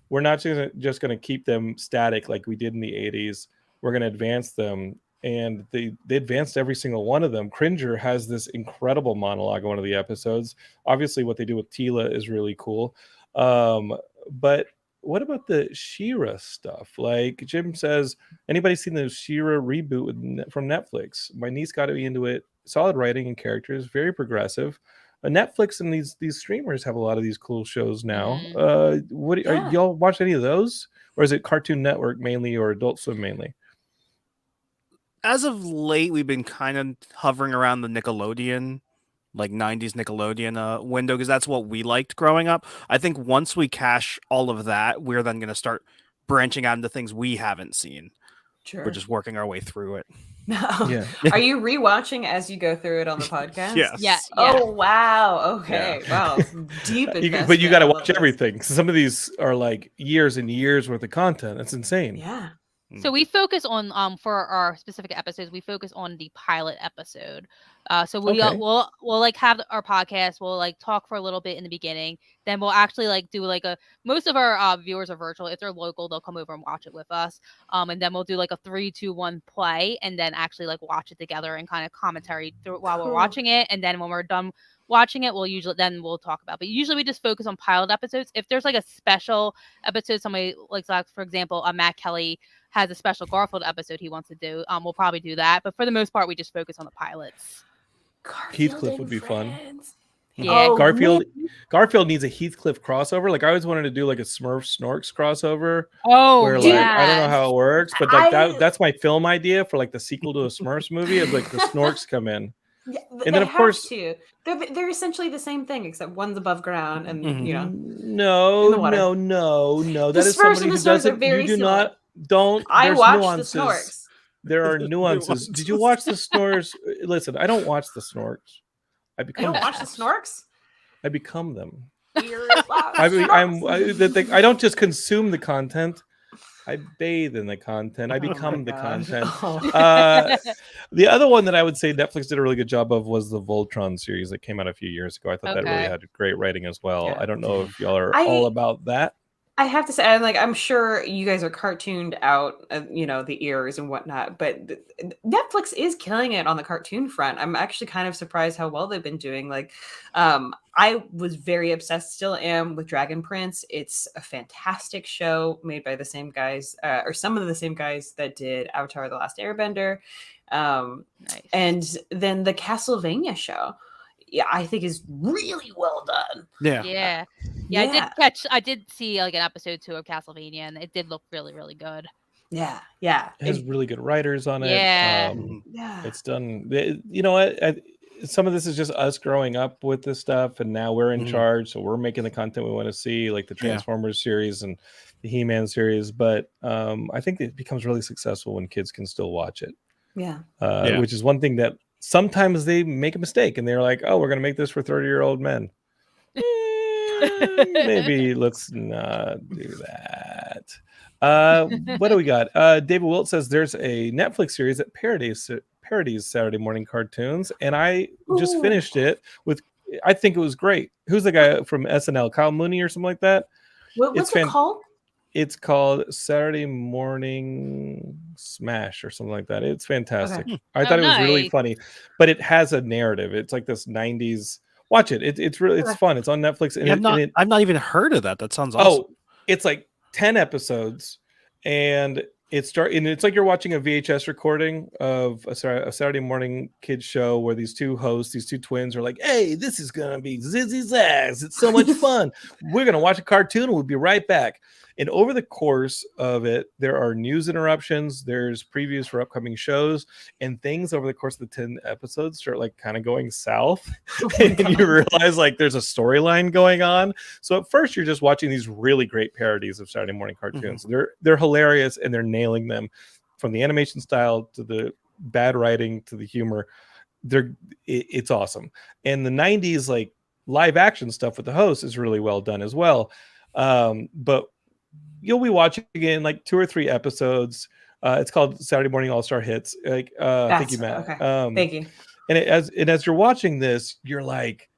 we're not just going to keep them static like we did in the 80s. We're going to advance them. And they advanced every single one of them. Cringer has this incredible monologue in one of the episodes. Obviously, what they do with Tila is really cool. But what about the Shira stuff? Like Jim says, anybody seen the Shira reboot from Netflix? My niece got me into it. Solid writing and characters, very progressive. Netflix and these streamers have a lot of these cool shows now. Are y'all watch any of those, or is it Cartoon Network mainly or Adult Swim mainly? As of late, we've been kind of hovering around the Nickelodeon, like 90s Nickelodeon window, because that's what we liked growing up. I think once we cash all of that, we're then going to start branching out into things we haven't seen. Sure. We're just working our way through it. No. Yeah. Are you rewatching as you go through it on the podcast? Yes. Yeah. Oh, wow. Okay. Yeah. Wow. Deep. But you got to watch everything. Some of these are like years and years worth of content. That's insane. Yeah. So we focus on for our specific episodes, we focus on the pilot episode. So we'll like have our podcast. We'll like talk for a little bit in the beginning. Then we'll actually like do like most of our viewers are virtual. If they're local, they'll come over and watch it with us. And then we'll do like a 3, 2, 1 play, and then actually like watch it together and kind of commentary while we're watching it. And then when we're done watching it, we'll talk about. But usually we just focus on pilot episodes. If there's like a special episode, somebody like for example, Matt Kelly has a special Garfield episode he wants to do, we'll probably do that. But for the most part, we just focus on the pilots. Heathcliff would be fun. Yeah, Garfield needs a Heathcliff crossover. Like I always wanted to do like a Smurf Snorks crossover. Oh, where, like, I don't know how it works, but like that's my film idea for like the sequel to a Smurfs movie. Is like the Snorks come in. Yeah, and then of course they're essentially the same thing, except one's above ground and you know. No. That is somebody who doesn't. You do not. Don't. I watched nuances. the Snorks. there are nuances. Did you watch the snores? Listen, I don't watch the snorks. I You become don't watch the snorks? I become them. I I don't just consume the content. I bathe in the content. I Oh my become the God. content. Oh. The other one that I would say Netflix did a really good job of was the Voltron series that came out a few years ago. I thought that really Okay. had great writing as well. Yeah. I don't know if y'all are I- all about that. I have to say, I'm sure you guys are cartooned out, the ears and whatnot, but Netflix is killing it on the cartoon front. I'm actually kind of surprised how well they've been doing. I was very obsessed, still am, with Dragon Prince. It's a fantastic show made by the same guys, or some of the same guys that did Avatar: The Last Airbender, Nice. and then the Castlevania show. Yeah, I think is really well done. Yeah. I did see like an episode 2 of Castlevania, and it did look really, really good. Yeah. It has really good writers on it. Yeah. Yeah. It's done. You know what? Some of this is just us growing up with this stuff, and now we're in charge, so we're making the content we want to see, like the Transformers series and the He-Man series. But I think it becomes really successful when kids can still watch it. Yeah. Which is one thing that sometimes they make a mistake, and they're like, "Oh, we're going to make this for 30-year-old men." Maybe let's not do that. What do we got? David Wilt says there's a Netflix series that parodies Saturday morning cartoons, and I just finished it with. I think it was great. Who's the guy from SNL? Kyle Mooney or something like that? What's it called? It's called Saturday Morning Smash or something like that. It's fantastic. Okay. I thought it was really Nice. funny, but it has a narrative. It's like this 90s. Watch it. It's really fun. It's on Netflix. And I've not even heard of that. That sounds awesome. Oh, it's like 10 episodes, and it's like you're watching a VHS recording of a Saturday morning kids show where these two hosts, these two twins, are like, "Hey, this is gonna be Zizzy Zazz. It's so much fun. We're gonna watch a cartoon. We'll be right back." And over the course of it, there are news interruptions, there's previews for upcoming shows, and things over the course of the 10 episodes start like kind of going south. And you realize like there's a storyline going on. So at first you're just watching these really great parodies of Saturday morning cartoons. They're hilarious, and they're nailing them from the animation style to the bad writing to the humor. It's awesome. And the 90s like live action stuff with the host is really well done as well. But you'll be watching again like 2 or 3 episodes. It's called Saturday Morning All-Star Hits. Thank you, Matt. Okay. Thank you. And as you're watching this, you're like,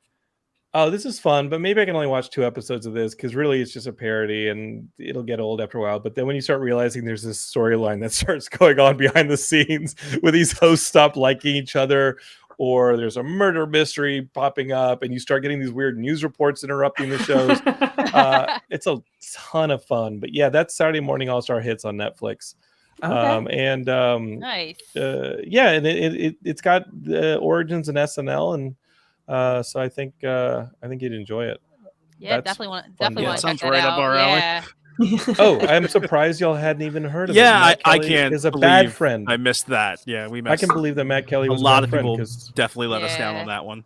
"Oh, this is fun, but maybe I can only watch 2 episodes of this because really it's just a parody and it'll get old after a while." But then when you start realizing there's this storyline that starts going on behind the scenes where these hosts stop liking each other, or there's a murder mystery popping up, and you start getting these weird news reports interrupting the shows. It's a ton of fun. But yeah, that's Saturday Morning All-Star Hits on Netflix. Okay. Nice. Yeah, and it's got the origins in SNL, and so I think you'd enjoy it. Yeah, That's definitely fun. want Yeah, to sounds check that right up out. our alley. Yeah. Oh, I'm surprised y'all hadn't even heard of it. Yeah, Matt I Kelly can't is a believe bad friend. I missed that. Yeah, we missed. I can believe that Matt Kelly a was lot a of bad people friend because definitely let us down on that one.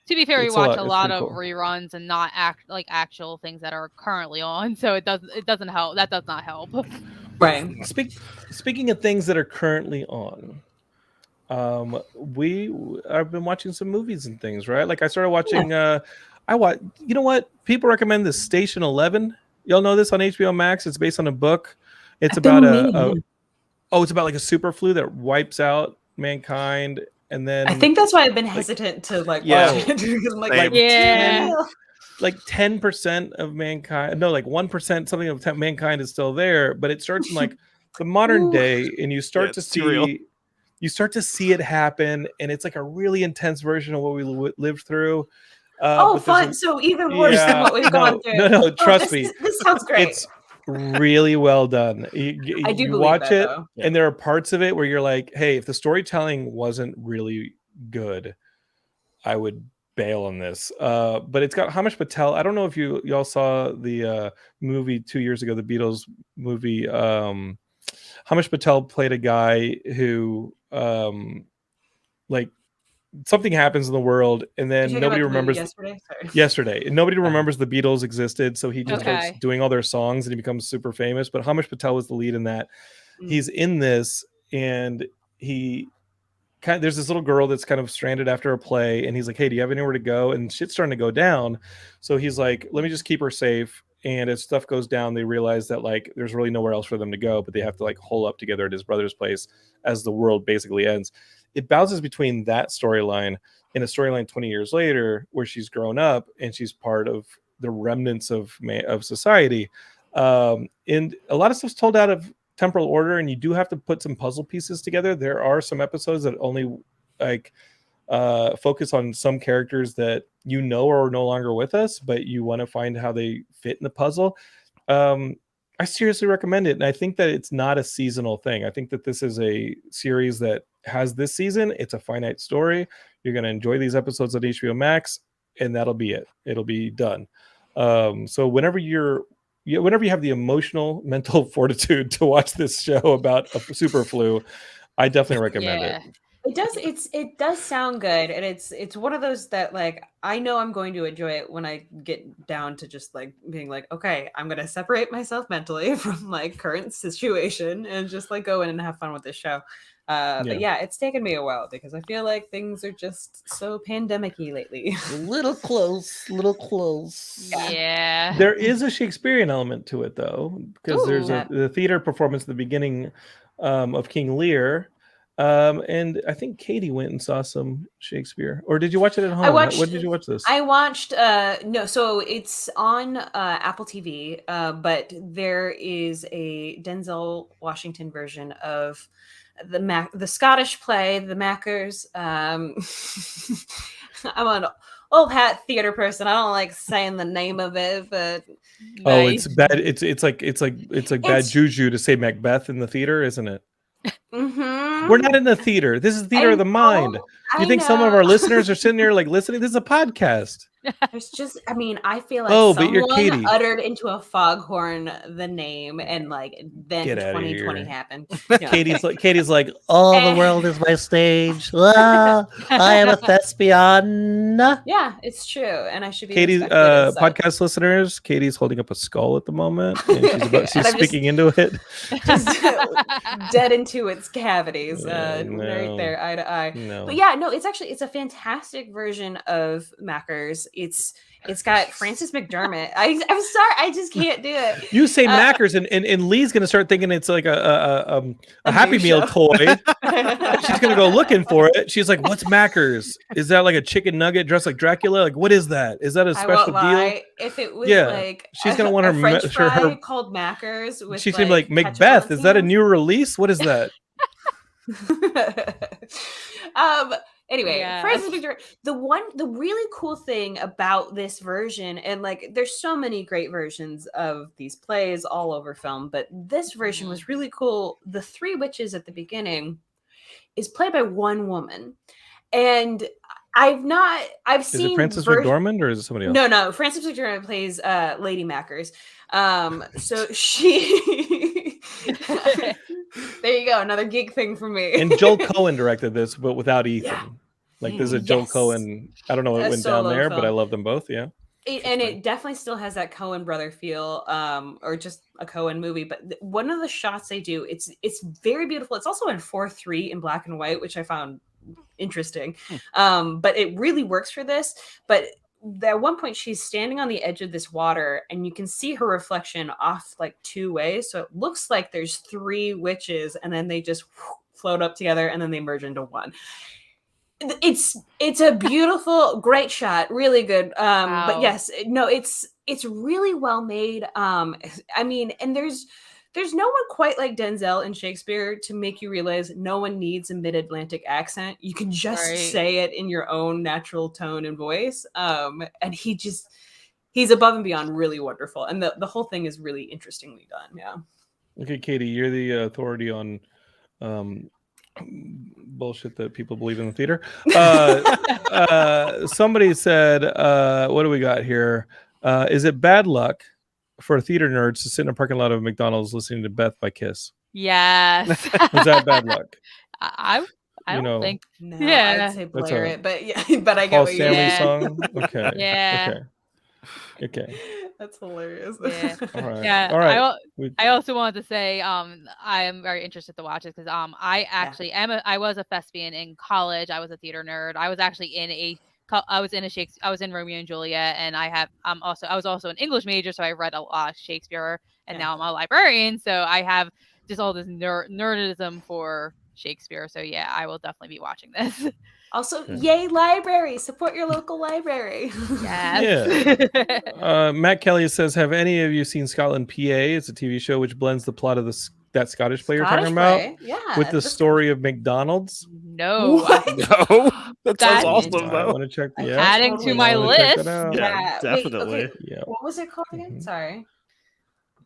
To be fair, we It's a watch lot- a it's lot pretty of cool. reruns and not actual things that are currently on, so it doesn't help. That does not help. Right. Speaking of things that are currently on, I've been watching some movies and things, right? Like I started watching. You know what? People recommend this Station 11. Y'all know this on HBO Max. It's based on a book. It's about it's about like a super flu that wipes out mankind, and then I think that's why I've been hesitant to watch it because I'm like, Yeah. like 10% of mankind, no, like 1%, something of mankind is still there, but it starts in like the modern day, and you start to see it happen, and it's like a really intense version of what we lived through. But fun! So even worse than what we've gone through. No, trust me, this sounds great. it's really well done. I do you believe watch that, it, though. and there are parts of it where you're like, "Hey, if the storytelling wasn't really good, I would bail on this." But it's got Hamish Patel. I don't know if y'all saw the movie 2 years ago, the Beatles movie. Hamish Patel played a guy who like something happens in the world, and then You're talking nobody about the movie remembers yesterday. Sorry. yesterday. And nobody remembers the Beatles existed, so he just starts Okay. doing all their songs, and he becomes super famous. But Hamish Patel was the lead in that. He's in this, and there's this little girl that's kind of stranded after a play, and he's like, hey, do you have anywhere to go? And shit's starting to go down, so he's like, let me just keep her safe. And as stuff goes down, they realize that like there's really nowhere else for them to go, but they have to like hole up together at his brother's place as the world basically ends. It bounces between that storyline and a storyline 20 years later where she's grown up and she's part of the remnants of society. And a lot of stuff's told out of temporal order, and you do have to put some puzzle pieces together. There are some episodes that only like focus on some characters that you know are no longer with us, but you want to find how they fit in the puzzle. I seriously recommend it, and I think that it's not a seasonal thing. I think that this is a series that has this season. It's a finite story. You're going to enjoy these episodes on HBO Max, and that'll be it. It'll be done. So whenever you have the emotional, mental fortitude to watch this show about a super flu, I definitely recommend it. It does. It does sound good, and it's one of those that like I know I'm going to enjoy it when I get down to just like being like, okay, I'm gonna separate myself mentally from like current situation and just like go in and have fun with this show. But yeah, it's taken me a while because I feel like things are just so pandemic-y lately. A little close. Yeah. There is a Shakespearean element to it though, because there's the theater performance at the beginning of King Lear. And I think Katie went and saw some Shakespeare, or did you watch it at home? When did you watch this? I watched no, so it's on Apple TV, but there is a Denzel Washington version of the Scottish play, The Mackers. I'm an old hat theater person. I don't like saying the name of it, but it's bad. It's like bad juju to say Macbeth in the theater, isn't it? Mm-hmm. We're not in the theater. This is theater of the mind. You think some of our listeners are sitting there like listening? This is a podcast. There's just, I mean, I feel like but you're Katie. Uttered into a foghorn the name, and like then 2020 happened. Katie's like, the world is my stage. I am a thespian. Yeah, it's true, and I should be. Katie's podcast listeners. Katie's holding up a skull at the moment, and she's speaking into it, just dead into its cavities, right there, eye to eye. No. But yeah, no, it's a fantastic version of Mackers. It's got Frances McDermott. I'm sorry, I just can't do it. You say Mackers, and Lee's gonna start thinking it's like a Happy Meal toy. She's gonna go looking for it. She's like, "What's Mackers? Is that like a chicken nugget dressed like Dracula? Like, what is that? Is that a special deal?" If it was like she's gonna want her French fry called Mackers. She's gonna be like, Macbeth. Is that a new release? What is that? Anyway, Frances McDermott. The really cool thing about this version, and like there's so many great versions of these plays all over film, but this version was really cool. The three witches at the beginning is played by one woman, and I've seen. Is it Frances McDormand or is it somebody else? No. Frances McDormand plays Lady Mackers. So she. There you go, another geek thing for me. And Joel Cohen directed this, but without Ethan. Yeah. Like there's a Joel Cohen. I don't know what went down there, but I love them both. Yeah. It definitely still has that Coen brother feel, or just a Coen movie. But one of the shots they do, it's very beautiful. It's also in 4:3 in black and white, which I found interesting. But it really works for this. But at one point, she's standing on the edge of this water, and you can see her reflection off like two ways. So it looks like there's three witches, and then they just float up together, and then they merge into one. It's a beautiful, great shot, really good. Wow. But yes, no, it's really well made. I mean, and there's no one quite like Denzel in Shakespeare to make you realize no one needs a mid-Atlantic accent. You can just say it in your own natural tone and voice. And he's above and beyond really wonderful. And the whole thing is really interestingly done. Yeah. Okay, Katie, you're the authority on bullshit that people believe in the theater. Somebody said, what do we got here? Is it bad luck for theater nerds to sit in a parking lot of McDonald's listening to Beth by Kiss? Yes. Was that bad luck? I I You don't know, think. No, Yeah. I'd say That's Blair a it, but yeah, but I get Paul what you're Stanley Yeah. song. Okay. Yeah. Okay. That's hilarious. Yeah. All right. Yeah. All right. I also wanted to say I am very interested to watch it because I actually I was a thespian in college. I was a theater nerd. I was actually in I was in Romeo and Juliet, and I was also an English major, so I read a lot of Shakespeare, and now I'm a librarian, so I have just all this nerdism for Shakespeare. So yeah, I will definitely be watching this. Also, yay library! Support your local library. Yes. Yeah. Matt Kelly says, "Have any of you seen Scotland, PA? It's a TV show which blends the plot of that Scottish play you're talking about with the story of McDonald's." No. No, that sounds That's awesome I though. want to check. I Yeah, adding totally to my wanna check list. that out. Yeah, Wait, definitely. okay. Yeah. What was it called again? Sorry.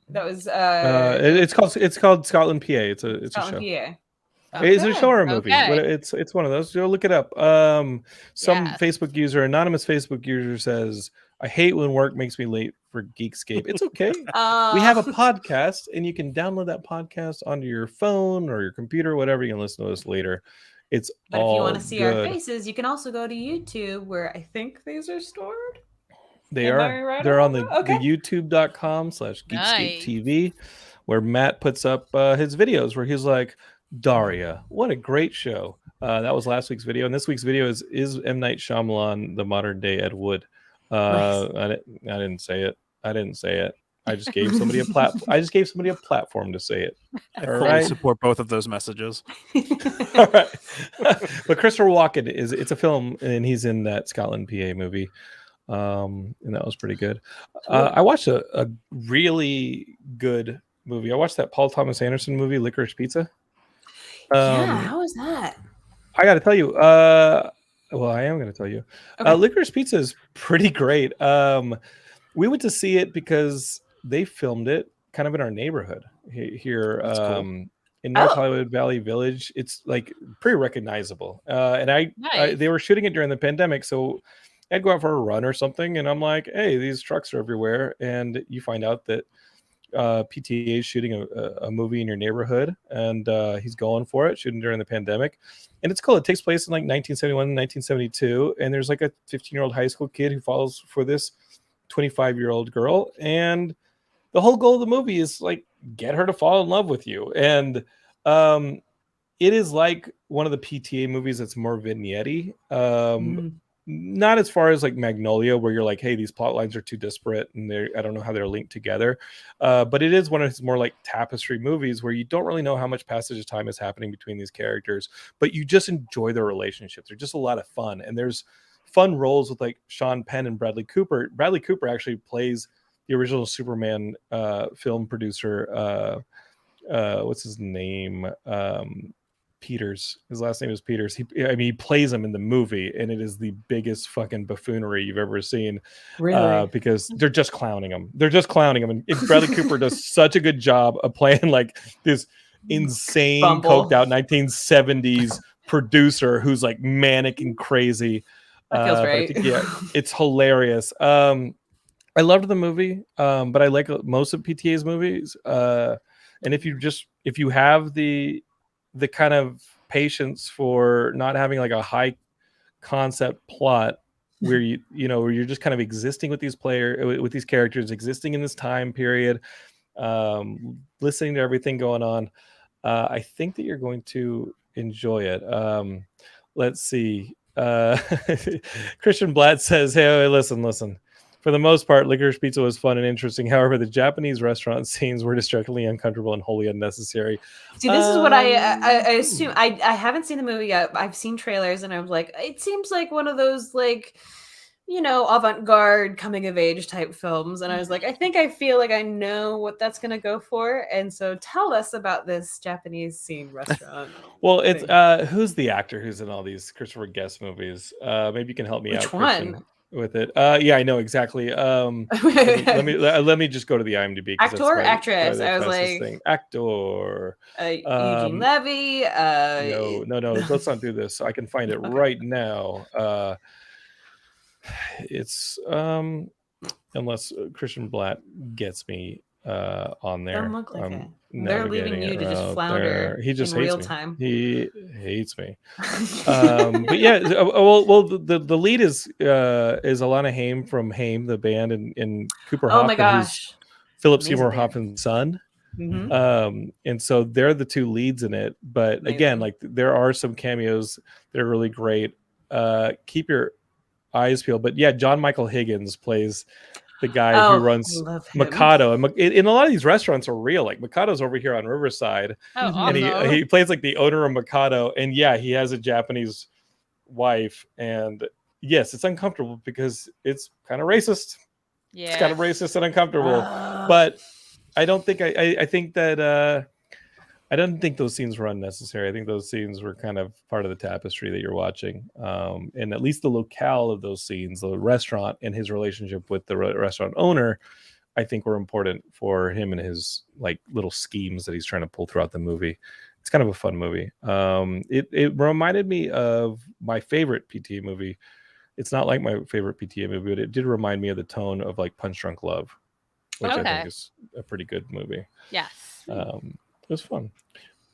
That was It's called Scotland, PA. It's a Scotland, show. PA. It's a show or a movie. Okay. But it's one of those. Go look it up. Some Yes. Facebook user, anonymous Facebook user says, "I hate when work makes me late for Geekscape." It's okay. We have a podcast, and you can download that podcast onto your phone or your computer, whatever. You can listen to us later. It's But all if you want to see good. our faces, you can also go to YouTube, where I think these are stored. They Am are. I right They're on about the that? Okay. youtube.com/Geekscape Nice. TV, where Matt puts up his videos where he's like, Daria, what a great show. That was last week's video. And this week's video is M. Night Shyamalan, the modern day Ed Wood. Nice. I didn't say it. I just gave somebody a platform to say it. I All fully right. support both of those messages. All right. But Christopher Walken it's a film, and he's in that Scotland, PA movie. And that was pretty good. I watched a really good movie. I watched that Paul Thomas Anderson movie, Licorice Pizza. How was that? I got to tell you. I am going to tell you. Okay. Licorice Pizza is pretty great. We went to see it because they filmed it kind of in our neighborhood here. That's cool. In North Hollywood Valley Village. It's like pretty recognizable. And they were shooting it during the pandemic, so I'd go out for a run or something, and I'm like, hey, these trucks are everywhere. And you find out that PTA is shooting a movie in your neighborhood, and he's going for it, shooting during the pandemic. And it's cool. It takes place in like 1971 and 1972, and there's like a 15-year-old high school kid who falls for this 25-year-old girl, and the whole goal of the movie is like get her to fall in love with you. And it is like one of the PTA movies that's more vignette-y. Not as far as like Magnolia, where you're like, hey, these plot lines are too disparate and I don't know how they're linked together. But it is one of his more like tapestry movies where you don't really know how much passage of time is happening between these characters, but you just enjoy their relationships. They're just a lot of fun. And there's fun roles with like Sean Penn and Bradley Cooper. Bradley Cooper actually plays the original Superman film producer. What's his name? Peters. His last name is Peters. He plays him in the movie, and it is the biggest fucking buffoonery you've ever seen. Really? Because they're just clowning him. And Bradley Cooper does such a good job of playing like this insane, coked out 1970s producer who's like manic and crazy. That feels right. It's hilarious. I loved the movie, but I like most of PTA's movies. And if you have the kind of patience for not having like a high concept plot where where you're just kind of existing with these characters, existing in this time period, listening to everything going on, I think that you're going to enjoy it. Let's see. Christian Blatt says, hey, listen. For the most part, Licorice Pizza was fun and interesting. However, the Japanese restaurant scenes were distractingly uncomfortable and wholly unnecessary. See, this is what I assume. I haven't seen the movie yet. I've seen trailers, and I was like, it seems like one of those like, avant-garde coming of age type films. And I was like, I feel like I know what that's going to go for. And so tell us about this Japanese scene restaurant. Well, it's who's the actor who's in all these Christopher Guest movies? Maybe you can help me Which out. one? Christian, with it. Yeah, I know exactly. Let me just go to the IMDb. Actor, actress. I was like, actor. Eugene Levy. No. Let's not do this. I can find it right now. It's unless Christian Blatt gets me on there. Don't look like it. They're leaving you to just flounder He just in hates real me. time. He hates me. But yeah, well, the lead is Alana Haim from Haim, the band, and Cooper Oh my Hoffman, who's gosh. Philip Amazing Seymour band. Hoffman's son. Mhm. And so they're the two leads in it. But again, Amazing. like there are some cameos that are really great. Keep your eyes peeled. But yeah, John Michael Higgins plays the guy who Oh, I runs love him. Mikado, and in a lot of these restaurants are real. Like Mikado's over here on Riverside, Oh, Mhm. and awesome. he plays like the owner of Mikado. And yeah, he has a Japanese wife, and yes, it's uncomfortable because it's kind of racist. It's kind Yeah. of racist and uncomfortable. Ah. But I don't think I think that I don't think those scenes were unnecessary. I think those scenes were kind of part of the tapestry that you're watching. And at least the locale of those scenes, the restaurant and his relationship with the restaurant owner, I think were important for him and his like little schemes that he's trying to pull throughout the movie. It's kind of a fun movie. It reminded me of my favorite PTA movie. It's not like my favorite PTA movie, but it did remind me of the tone of like Punch Drunk Love, which I Okay. think is a pretty good movie. Yes. It was fun.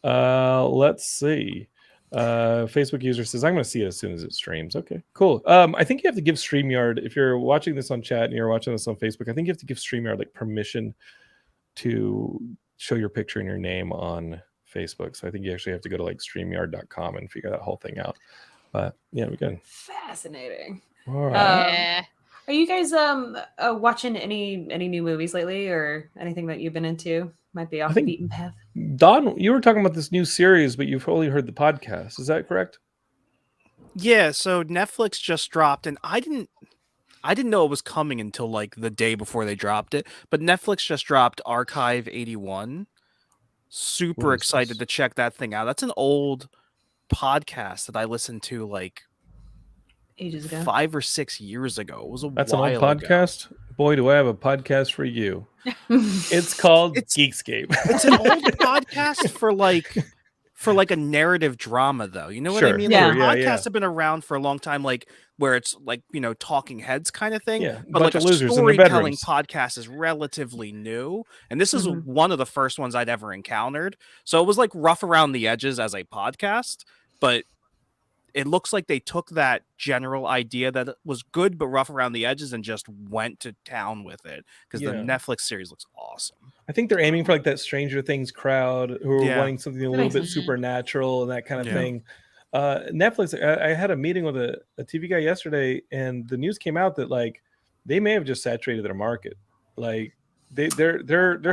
Let's see. Facebook user says, I'm going to see it as soon as it streams. Okay, cool. I think you have to give StreamYard, if you're watching this on chat and you're watching this on Facebook, I think you have to give StreamYard like permission to show your picture and your name on Facebook. So I think you actually have to go to like StreamYard.com and figure that whole thing out. But yeah, we can. Fascinating. All right. Yeah. Are you guys watching any new movies lately, or anything that you've been into? Might be off the think- beaten path. Don, you were talking about this new series, but you've only heard the podcast. Is that correct? Yeah, so Netflix just dropped, and I didn't know it was coming until like the day before they dropped it. But Netflix just dropped Archive 81. Super What is excited this? to check that thing out. That's an old podcast that I listened to like Ages ago. 5 or 6 years ago. It was a That's an while old ago. podcast. Boy, do I have a podcast for you. It's called Geekscape. It's an old podcast for like a narrative drama, though. You know what I Sure, mean? Yeah. Like, yeah, podcasts yeah. have been around for a long time, like where it's like, you know, talking heads kind of thing. Yeah, But like a bunch of losers in their storytelling bedrooms. podcast is relatively new, and this is Mhm. one of the first ones I'd ever encountered. So it was like rough around the edges as a podcast, but it looks like they took that general idea that it was good but rough around the edges and just went to town with it, because the Yeah. Netflix series looks awesome. I think they're aiming for like that Stranger Things crowd who are Yeah. wanting something a That little makes bit sense. supernatural and that kind of Yeah. thing. Netflix, I had a meeting with a TV guy yesterday, and the news came out that like they may have just saturated their market. Like their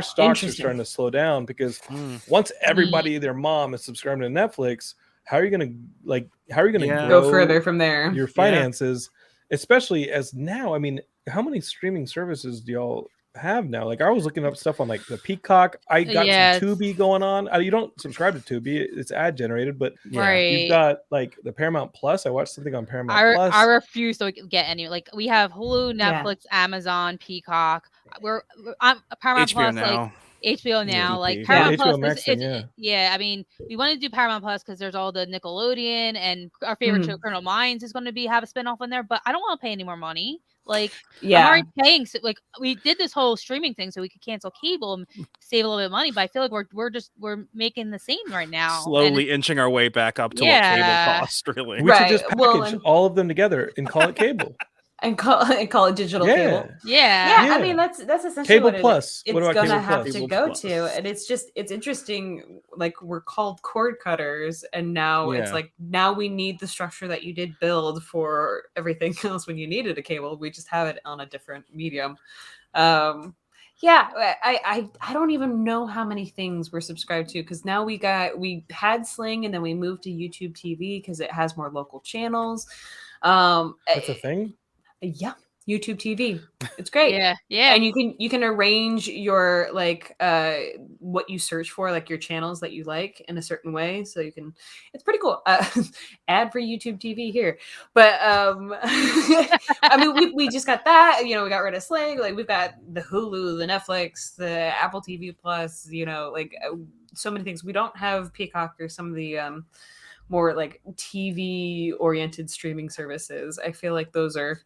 stocks are Interesting. starting to slow down because Mm. once everybody, their mom, is subscribing to Netflix, how are you gonna Yeah. grow Go further from there. your finances, especially as now, I mean, how many streaming services do y'all have now? Like I was looking up stuff on like the Peacock. I got Yes. some Tubi going on. You don't subscribe to Tubi, it's ad generated, but Yeah. Right. you've got like the Paramount Plus. I watched something on Paramount Plus. I refuse to get any. Like we have Hulu, Yeah. Netflix, Amazon, Peacock. I'm Paramount HBO Plus, now. like HBO now, Yeah. like Yeah, Paramount HBO Plus. Max thing, Yeah. I mean, we want to do Paramount Plus because there's all the Nickelodeon and our favorite Mhm. show, Criminal Minds, is going to have a spinoff in there. But I don't want to pay any more money. Like I'm Yeah. already paying. So, like we did this whole streaming thing so we could cancel cable and save a little bit of money. But I feel like we're making the same right now. Slowly inching our way back up to what Yeah. cable costs, really. We should Right. just package Well, and- all of them together and call it cable. and call it digital Yeah. cable. Yeah. Yeah, I Yeah. mean that's essentially Cable what it Plus. It's What about gonna Cable have Plus? to Cable go Plus. to, and it's interesting. Like we're called cord cutters, and now it's Yeah. like now we need the structure that you did build for everything else when you needed a cable. We just have it on a different medium. Yeah, I don't even know how many things we're subscribed to, because now we had Sling, and then we moved to YouTube TV because it has more local channels. That's a thing. Yeah, YouTube TV. It's great. Yeah. And you can arrange your like what you search for, like your channels that you like, in a certain way, so you can. It's pretty cool. Ad for YouTube TV here, but I mean we just got that. You know, we got rid of Sling. Like we've got the Hulu, the Netflix, the Apple TV Plus. You know, like so many things. We don't have Peacock or some of the more like TV oriented streaming services. I feel like those are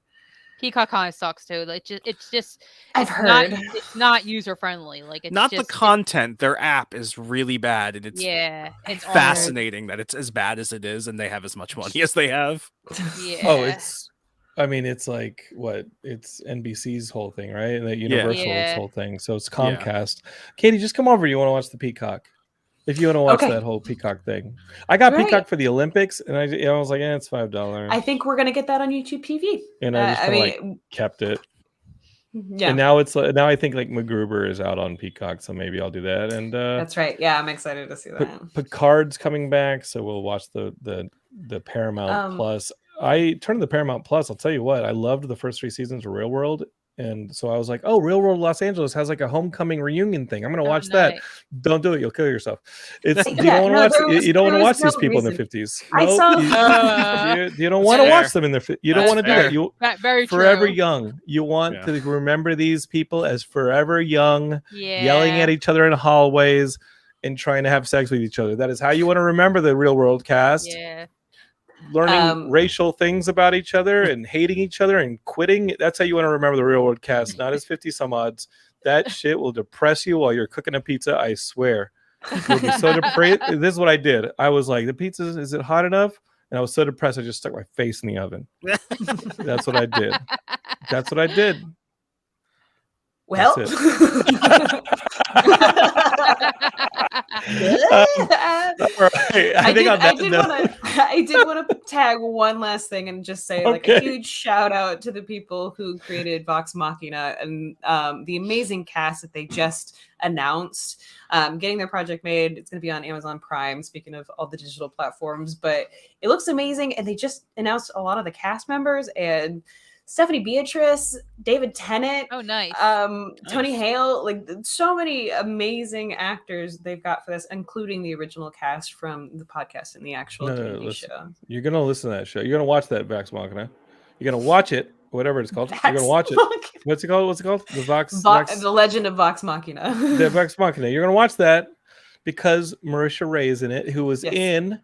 Peacock kind of sucks too. Like it's just I've not heard. it's not user friendly. Like it's Not just the content. Their app is really bad, and it's yeah, it's awful. fascinating that it's as bad as it is, and they have as much money as they have. Yeah. Oh, it's like what? It's NBC's whole thing, right? And that Universal's Yeah. whole thing. So it's Yeah. Comcast. Katie, just come over. You want to watch the Peacock? If you want to watch Okay. that whole Peacock thing, I got Great. Peacock for the Olympics, and I was like, it's $5. I think we're gonna get that on YouTube TV. And I just I kind of mean, kept it. yeah, And now now I think like MacGruber is out on Peacock, so maybe I'll do that. And that's right. Yeah, I'm excited to see that. Picard's coming back, so we'll watch the Paramount Plus. I turned to the Paramount Plus. I'll tell you what, I loved the first 3 seasons of Real World, and so I was like, oh, Real World Los Angeles has like a homecoming reunion thing. I'm gonna watch that. Nice. Don't do it; you'll kill yourself. It's Yeah, do you don't want to no, watch? there was- You don't there want to watch was no these people in reason. their 50s. I No, saw- you don't want to Fair. watch them in their. You don't That's want to do fair. that. You Very forever true. young. You want Yeah. to remember these people as forever young, Yeah. yelling at each other in hallways and trying to have sex with each other. That is how you want to remember the Real World cast. Yeah. Learning racial things about each other and hating each other and quitting. That's how you want to remember the Real World cast, not as 50 some odds. That shit will depress you while you're cooking a pizza, I swear. You'll be so depressed. This is what I did. I was like, the pizza, is it hot enough? And I was so depressed, I just stuck my face in the oven. That's what I did. That's what I did. Well, That's All right. I think on that note- I did want to tag one last thing and just say like a Okay. huge shout out to the people who created Vox Machina and the amazing cast that they just announced. Getting their project made. It's going to be on Amazon Prime, speaking of all the digital platforms, but it looks amazing. And they just announced a lot of the cast members and Stephanie Beatrice, David Tennant, Oh, nice. Tony Hale, like so many amazing actors they've got for this, including the original cast from the podcast and the actual No, TV listen. show. You're gonna listen to that show. You're gonna watch that Vox Machina. You're gonna watch it, whatever it's called. You're gonna watch it. What's it called? What's it called? The The Legend of Vox Machina. The Vox Machina. You're gonna watch that because Marisha Ray is in it, who was Yes. in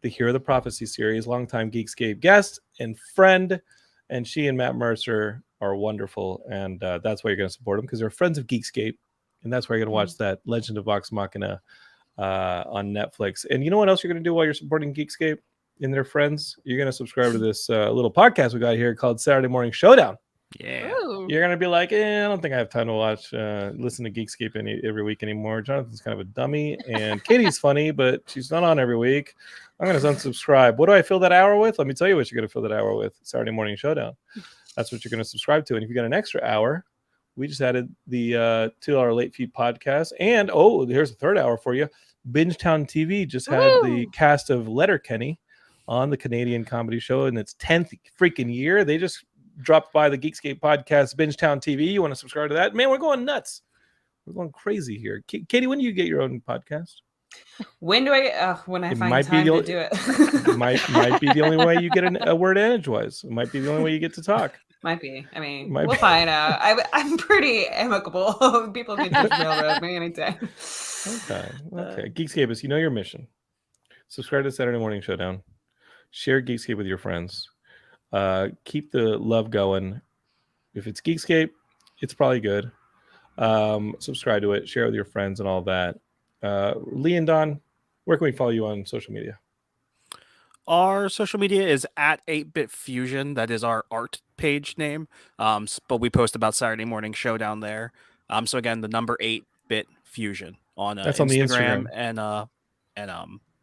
the Hero the Prophecy series, longtime Geekscape guest and friend, and she and Matt Mercer are wonderful, and that's why you're gonna support them because they're friends of Geekscape, and that's why you're gonna watch that Legend of Vox Machina on Netflix. And you know what else you're gonna do while you're supporting Geekscape and their friends? You're gonna subscribe to this little podcast we got here called Saturday Morning Showdown. Yeah. Ooh. You're gonna be like, I don't think I have time to listen to Geekscape every week anymore. Jonathan's kind of a dummy, and Katie's funny, but she's not on every week. I'm gonna unsubscribe. What do I fill that hour with? Let me tell you what you're gonna fill that hour with. Saturday Morning Showdown. That's what you're gonna subscribe to. And if you got an extra hour, we just added the $2 late fee podcast. And here's a third hour for you. Bingetown TV just had the cast of Letterkenny on the Canadian comedy show in its 10th freaking year. They just dropped by the Geekscape podcast, Bingetown TV. You want to subscribe to that? Man, we're going nuts. We're going crazy here. Katie, when do you get your own podcast? When do I? When I It find might be time the to only- do it. It might be the only way you get a word edgewise. It might be the only way you get to talk. Might be. I mean, Might we'll be. find out. I'm pretty amicable. People can just railroad me anytime. Okay. Geekscapists, you know your mission. Subscribe to Saturday Morning Showdown. Share Geekscape with your friends. Keep the love going. If it's Geekscape, it's probably good. Subscribe to it. Share it with your friends and all that. Lee and Don, where can we follow you on social media? Our social media is at 8-Bit Fusion. That is our art page name. But we post about Saturday Morning Showdown there. So again, the number 8-Bit Fusion on That's on the Instagram. and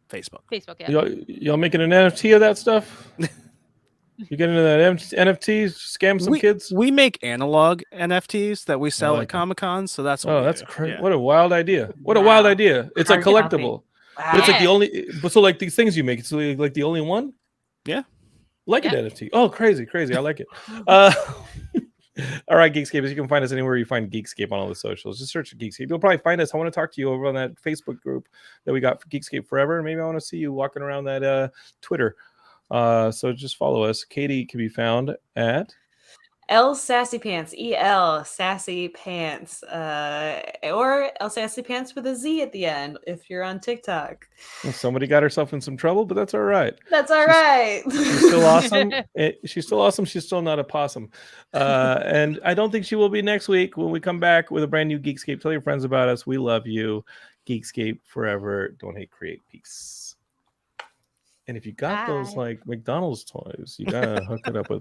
Facebook. Facebook, yeah. Y'all making an NFT of that stuff? You get into that NFT, scam some kids? We make analog NFTs that we sell like at Comic-Con, so that's what Oh, we that's do. crazy! Yeah. What a wild idea! What a Wow. wild idea! It's a Hard copy. collectible. But it's like the Yeah. only. But so like these things you make, it's like the only one. Yeah. Like Yeah. an NFT. Oh, crazy! I like it. All right, Geekscape. You can find us anywhere you find Geekscape on all the socials. Just search for Geekscape. You'll probably find us. I want to talk to you over on that Facebook group that we got for Geekscape Forever. Maybe I want to see you walking around that Twitter. So just follow us. Katie can be found at L Sassy Pants, EL Sassy Pants, or L Sassy Pants with a Z at the end if you're on TikTok. Well, somebody got herself in some trouble, but that's all right. That's all She's- right. She's still awesome. She's still awesome. She's still not a possum. And I don't think she will be next week when we come back with a brand new Geekscape. Tell your friends about us. We love you. Geekscape forever. Don't hate, create. Peace. And if you got those Bye. like McDonald's toys, you gotta hook it up with